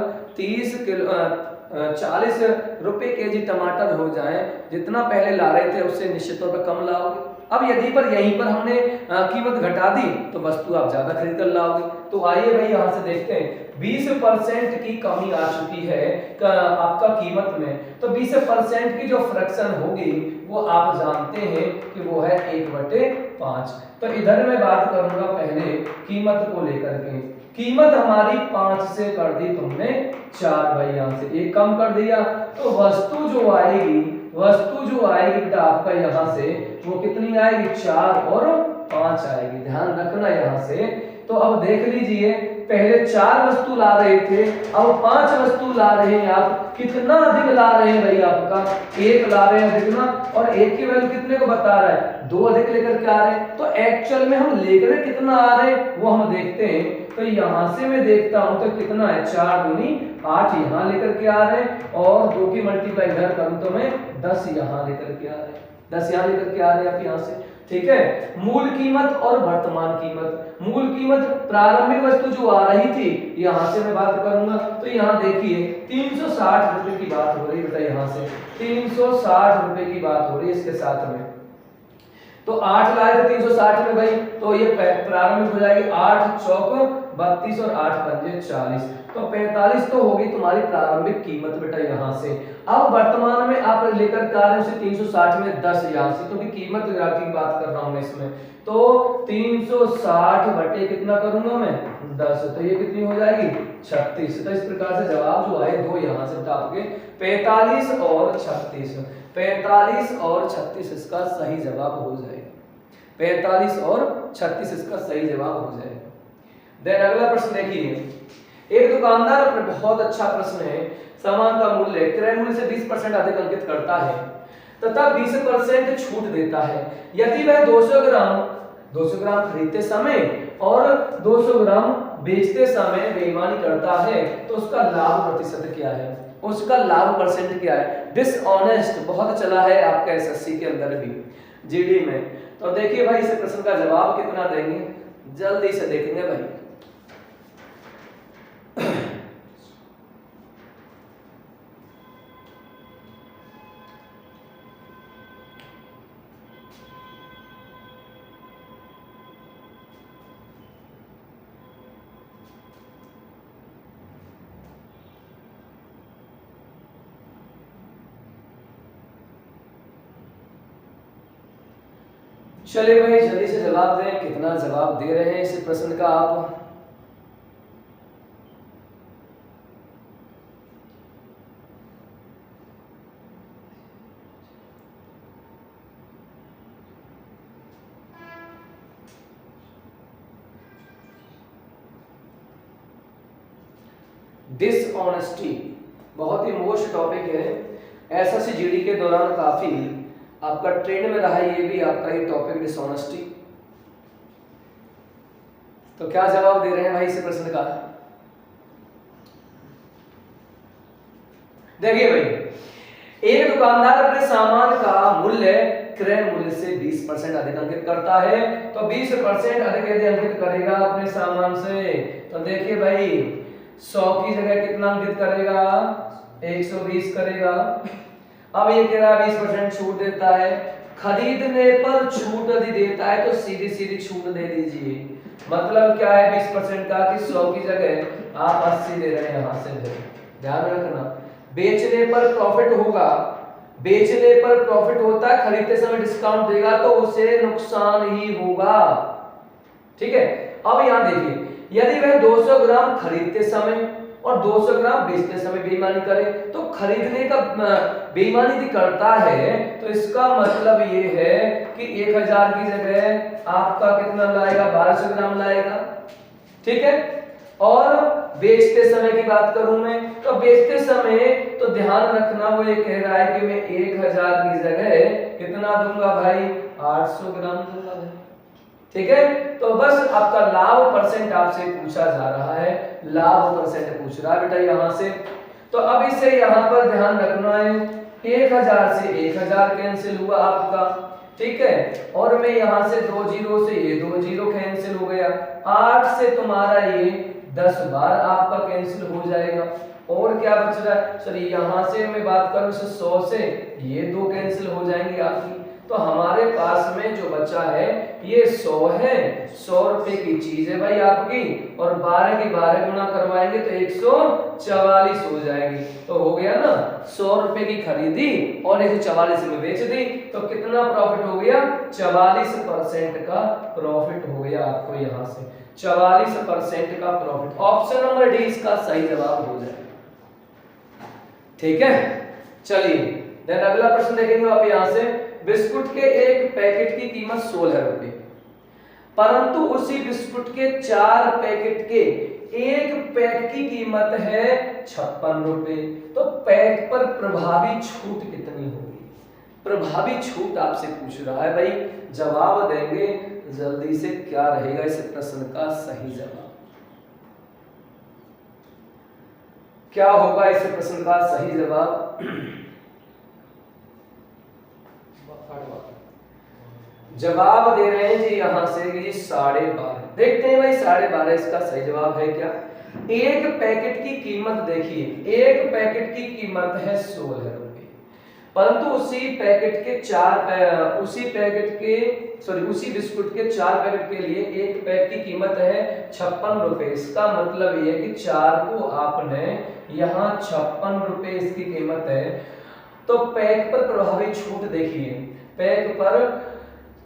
40 रुपए केजी टमाटर हो जाए, जितना पहले ला रहे थे उससे निश्चित तौर पर कम लाओगे। अब यदि पर यहीं पर हमने कीमत घटा दी तो वस्तु आप ज्यादा खरीद कर लाओगे। तो आइए भाई यहाँ से देखते हैं 20% की कमी आ चुकी है आपका कीमत में, तो 20% की जो फ्रैक्शन होगी वो आप जानते हैं कि वो है 1/5। तो इधर मैं बात करूंगा पहले कीमत को लेकर के। कीमत हमारी 5 से कर दी तुमने 4 भाई, यहाँ से 1 कम कर दिया, तो वस्तु जो आएगी बेटा आपका यहाँ से वो कितनी आएगी, 4 और 5 आएगी। ध्यान रखना यहाँ से। तो अब देख लीजिए, पहले 4 वस्तु ला रहे थे, अब 5 वस्तु ला रहे हैं। आप कितना अधिक ला रहे हैं भाई, आपका 1 ला रहे हैं अधिक ना, और 1 की वैल्यू कितने को बता रहा है, 2 अधिक लेकर के आ रहे हैं। तो एक्चुअल में हम लेकर कितना आ रहे हैं वो हम देखते हैं। तो यहां से मैं देखता हूं तो कितना है, 4 दूनी 8 यहां लेकर के आ रहे हैं, और 2 की मल्टीप्लाई इधर करूं तो मैं 10 यहां लेकर के आ रहे हैं, 10 यहां लेकर के आ रहे हैं आप यहां से। ठीक है, मूल कीमत और वर्तमान कीमत। मूल कीमत प्रारंभिक वस्तु जो आ रही थी, यहां से मैं बात करूंगा तो यहां देखिए 360 रुपए की बात हो रही बेटा, यहां से 360 रुपए की बात हो रही है इसके साथ में। तो 8 लाए थे 360 में भाई, तो ये प्रारंभिक हो जाएगी 8 चौक 32 और 8 पंजे 40, तो 45 तो होगी तुम्हारी प्रारंभिक कीमत बेटा यहाँ से। अब वर्तमान में आप लेकर के आ रहे हो 360 में 10 यहाँ से, क्योंकि कीमत की बात कर रहा हूं मैं इसमें। तो 360 बटे कितना करूंगा मैं, 10, तो ये कितनी हो जाएगी 36। तो इस प्रकार से जवाब जो आए 2 यहाँ से बेटा आपके 45 और 36, 45 और 36 इसका सही जवाब हो जाएगा। 45 और 36 इसका सही जवाब हो जाएगा। देन अगला प्रश्न देखिए, एक दुकानदार पर बहुत अच्छा प्रश्न है। सामान का मूल्य क्रय मूल्य से 20% अधिक अंकित करता है तथा 20% छूट देता है। यदि वह 200 ग्राम खरीदते समय और 200 ग्राम बेचते समय बेईमानी करता है तो उसका लाभ प्रतिशत क्या है, उसका लाभ परसेंट क्या है। डिसऑनेस्ट बहुत चला है आपका एसएससी के अंदर भी, जीडी में। तो देखिए भाई इस प्रश्न का जवाब कितना देंगे, जल्दी से देखेंगे भाई। चलिए भाई जल्दी से जवाब दें, कितना जवाब दे रहे हैं इस प्रश्न का आप। डिसऑनेस्टी बहुत ही मोस्ट टॉपिक है, एसएससी जीडी के दौरान काफी आपका ट्रेंड में रहा है ये भी आपका ये टॉपिक डिसऑनेस्टी। तो क्या जवाब दे रहे हैं भाई इस प्रश्न का, देखिए भाई एक दुकानदार अपने सामान का मूल्य क्रय मूल्य से 20% अधिक अंकित करता है, तो 20% अधिक यदि अंकित करेगा अपने सामान से, तो देखिए भाई 100 की जगह कितना अंकित करेगा, 120 करेगा। अब ये कह रहा है 20% छूट देता है, खरीदने पर छूट यदि देता है तो सीधी सीधी छूट दे दीजिए। मतलब क्या है 20% का कि 100 की जगह आप 80 दे रहे हैं यहां से। ध्यान रखना, बेचने पर प्रॉफिट होगा, बेचने पर प्रॉफिट होता है, खरीदते समय डिस्काउंट देगा तो उसे नुकसान ही होगा। ठीक है, अब यहां देखिए यदि वह 200 ग्राम खरीदते समय और 200 ग्राम बेचते समय बेईमानी करे, तो खरीदने का बेईमानी यदि करता है तो इसका मतलब ये है कि 1000 की जगह आपका कितना लाएगा, 1200 ग्राम लाएगा। ठीक है, और बेचते समय की बात करूं मैं, तो बेचते समय तो ध्यान रखना वो ये कह रहा है कि मैं 1000 की जगह कितना दूंगा भाई, 800 ग्राम दूंगा भाई। ठीक है, तो बस आपका लाभ परसेंट आपसे पूछा जा रहा है, लाभ परसेंट पूछ रहा है बेटा यहां से। तो अब इसे यहां पर ध्यान रखना है, 1000 से 1000 कैंसिल हुआ आपका। ठीक है, और मैं यहां से 2 जीरो से ये 2 जीरो कैंसिल हो गया, 8 से तुम्हारा ये 10 बार आपका कैंसिल हो जाएगा। और क्या बच रहा है, सॉरी यहाँ से मैं बात करूँ 100 से, ये 2 कैंसिल हो जाएंगी आपकी। तो हमारे पास में जो बचा है ये 100 है, 100 रुपए की चीज है भाई आपकी, और 12 की 12 गुना करवाएंगे तो 144 हो जाएगी। तो हो गया ना, 100 रुपए की खरीदी और 144 में बेच दी, तो कितना प्रॉफिट हो गया, 44% का प्रॉफिट हो गया आपको यहाँ से, 44% का प्रॉफिट। ऑप्शन नंबर डी इसका सही जवाब हो जाएगा। ठीक है, चलिए देन अगला प्रश्न देखेंगे आप यहाँ से। बिस्कुट के एक पैकेट की कीमत 16 रुपए, परंतु उसी बिस्कुट के 4 पैकेट के एक पैक की कीमत है 56 रुपए, तो पैक पर प्रभावी छूट कितनी होगी? प्रभावी छूट आपसे पूछ रहा है भाई, जवाब देंगे जल्दी से। क्या रहेगा इस प्रश्न का सही जवाब, क्या होगा इस प्रश्न का सही जवाब? जवाब दे रहे हैं जी यहाँ से कि 12.5। देखते हैं भाई 12.5 इसका सही जवाब है क्या। एक पैकेट की कीमत देखिए, एक पैकेट की कीमत है 16 रुपए, परंतु उसी बिस्कुट के 4 पैकेट के लिए एक पैक की कीमत है 56 रुपए। इसका मतलब ये कि 4 को आपने यहाँ 56 रुपए इसकी कीमत है, तो पैक पर प्रभावी छूट देखिए, पैक पर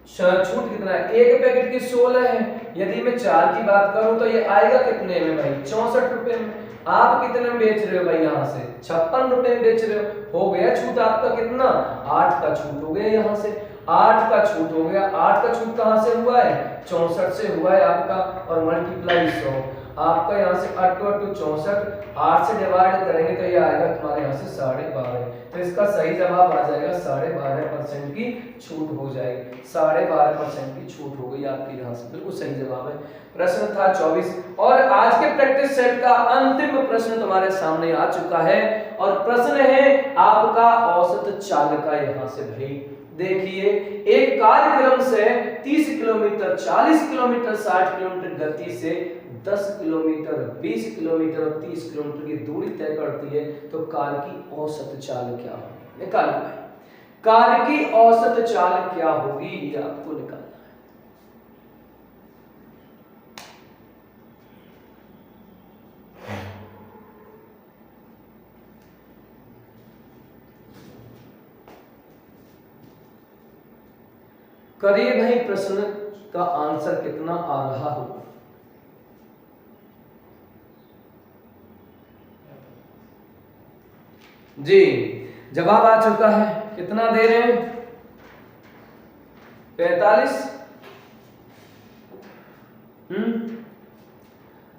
छूट कितना है, एक पैकेट की 16 है, यदि मैं 4 की बात करूं तो ये आएगा कितने में भाई, 64 रुपए में। आप कितने में बेच रहे हो भाई, यहाँ से 56 रुपए में बेच रहे हो गया छूट आपका कितना, 8 का छूट हो गया, यहाँ से 8 का छूट हो गया। 8 का छूट कहाँ से हुआ है, 64 से हुआ है आपका, और मल्टीप्लाई 100 आपका यहाँ से 8 को 64, 8 से डिवाइड करेंगे तो ये आएगा तुम्हारे यहाँ से 12.5। तो इसका सही जवाब आ जाएगा 12.5% की छूट हो जाएगी, 12.5% की छूट हो गई आपकी यहाँ से, बिल्कुल सही जवाब है। प्रश्न था 24 और आज के प्रैक्टिस सेट का अंतिम प्रश्न तुम्हारे सामने आ चुका है, और प्रश्न है आपका औसत चाल का। यहाँ से भाई देखिए, एक कार्यक्रम से 30 किलोमीटर, 40 किलोमीटर, 60 किलोमीटर गति से 10 किलोमीटर, 20 किलोमीटर और 30 किलोमीटर की दूरी तय करती है, तो कार की औसत चाल क्या होगी? निकालो भाई, कार की औसत चाल क्या होगी, ये आपको निकालना है। करिए भाई, प्रश्न का आंसर कितना आ रहा होगा। जी जवाब आ चुका है, कितना दे रहे हैं, 45।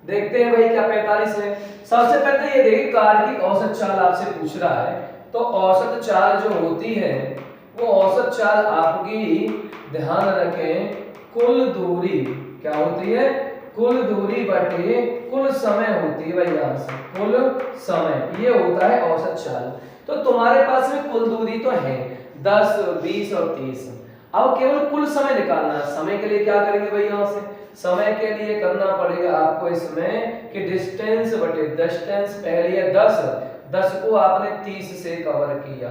देखते हैं भाई क्या 45 है। सबसे पहले ये देखिए, कार की औसत चाल आपसे पूछ रहा है, तो औसत चाल जो होती है वो औसत चाल आपकी, ध्यान रखें, कुल दूरी क्या होती है, कुल दूरी बटे कुल समय होती है भाई, यहाँ से कुल समय, ये होता है औसत चाल। तो तुम्हारे पास में कुल दूरी तो है 10, 20 और 30, अब केवल कुल समय निकालना है। समय के लिए क्या करेंगे भाई, यहाँ से समय के लिए करना पड़ेगा आपको इसमें कि डिस्टेंस बटे डिस्टेंस, पहले है 10 को आपने 30 से कवर किया,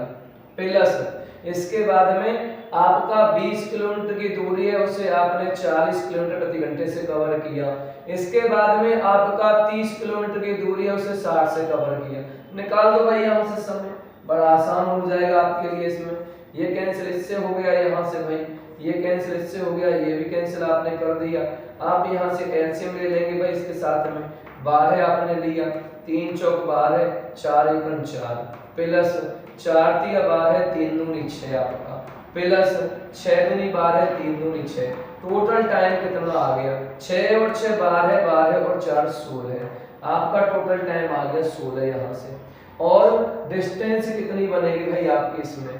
प्लस इसके बाद में आपका 20 किलोमीटर की दूरी है, उसे आपने 40 किलोमीटर प्रति घंटे से कवर किया। इसके बाद में आपका 30 किलोमीटर की दूरी है, उसे 60 से कवर किया। निकाल दो भाई यहाँ से समय, बड़ा आसान हो जाएगा आपके लिए। इसमें ये कैंसिल इससे हो गया, यहाँ से भाई ये कैंसिल इससे हो गया, ये भी कैंसिल आपने कर दिया। आप यहाँ से कैल्शियम ले लेंगे भाई, इसके साथ में 12 आपने लिया, 3 चौक 12, 4 एकम 4, प्लस 4 तिया 12, 3 दूनी 6 आपका, प्लस 6 दूनी 12, 3 दूनी 6। टोटल टाइम कितना आ गया, 6 और 6 12, 12 और 4 16, आपका टोटल टाइम आ गया 16 यहाँ से। और डिस्टेंस कितनी बनेगी भाई आपकी, इसमें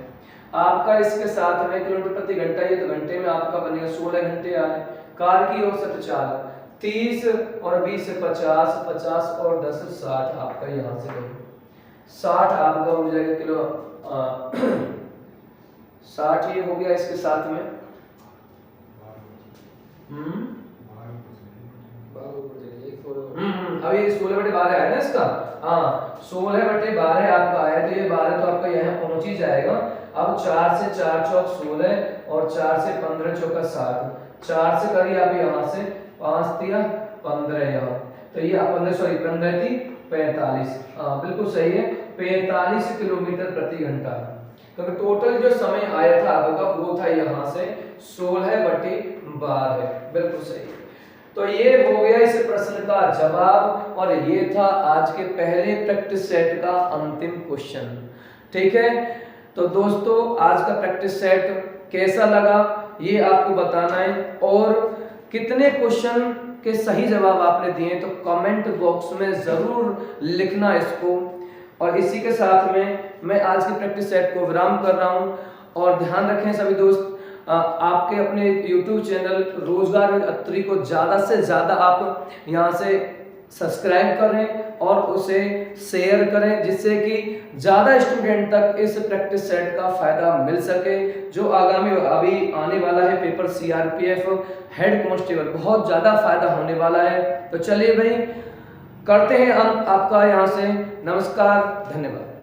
आपका इसके साथ में किलोमीटर प्रति घंटा, ये तो घंटे में आपका बनेगा 16 घंटे आ रहे। कार की औसत चाल 30 और 20 से 50, 50 और 10 60, आपका यहाँ से 60 आपका हो जाएगा किलो, 60 ये हो गया इसके साथ में, अब ये 16/12 आया ना इसका, हाँ 16/12 आपका आया, तो ये 12 तो आपका यहाँ पहुंच ही जाएगा। अब 4 से 4 चौक 16 और 4 से 15 चौका 7, 4 से करिए आप यहाँ से 5 दिया 15 यहाँ, तो ये 15 थी 45, हाँ बिल्कुल सही है, 45 किलोमीटर प्रति घंटा। तो टोटल जो समय आया था आपका वो था यहाँ से 16/12, बिल्कुल सही है। तो ये हो गया इस प्रश्न का जवाब, और ये था आज के पहले प्रैक्टिस सेट का अंतिम क्वेश्चन। ठीक है, तो दोस्तों आज का प्रैक्टिस सेट कैसा लगा ये आपको बताना है, और कितने क्वेश्चन के सही जवाब आपने दिए तो कमेंट बॉक्स में जरूर लिखना इसको। और इसी के साथ में मैं आज की प्रैक्टिस सेट को विराम कर रहा हूं, और ध्यान रखें सभी दोस्त, आपके अपने YouTube चैनल रोजगार विद अत्री को ज्यादा से ज्यादा आप यहां से सब्सक्राइब करें और उसे शेयर करें, जिससे कि ज्यादा स्टूडेंट तक इस प्रैक्टिस सेट का फायदा मिल सके, जो आगामी अभी आने वाला है पेपर CRPF हेड कांस्टेबल, बहुत ज्यादा फायदा होने वाला है। तो चलिए भाई करते हैं अंत आपका यहाँ से, नमस्कार, धन्यवाद।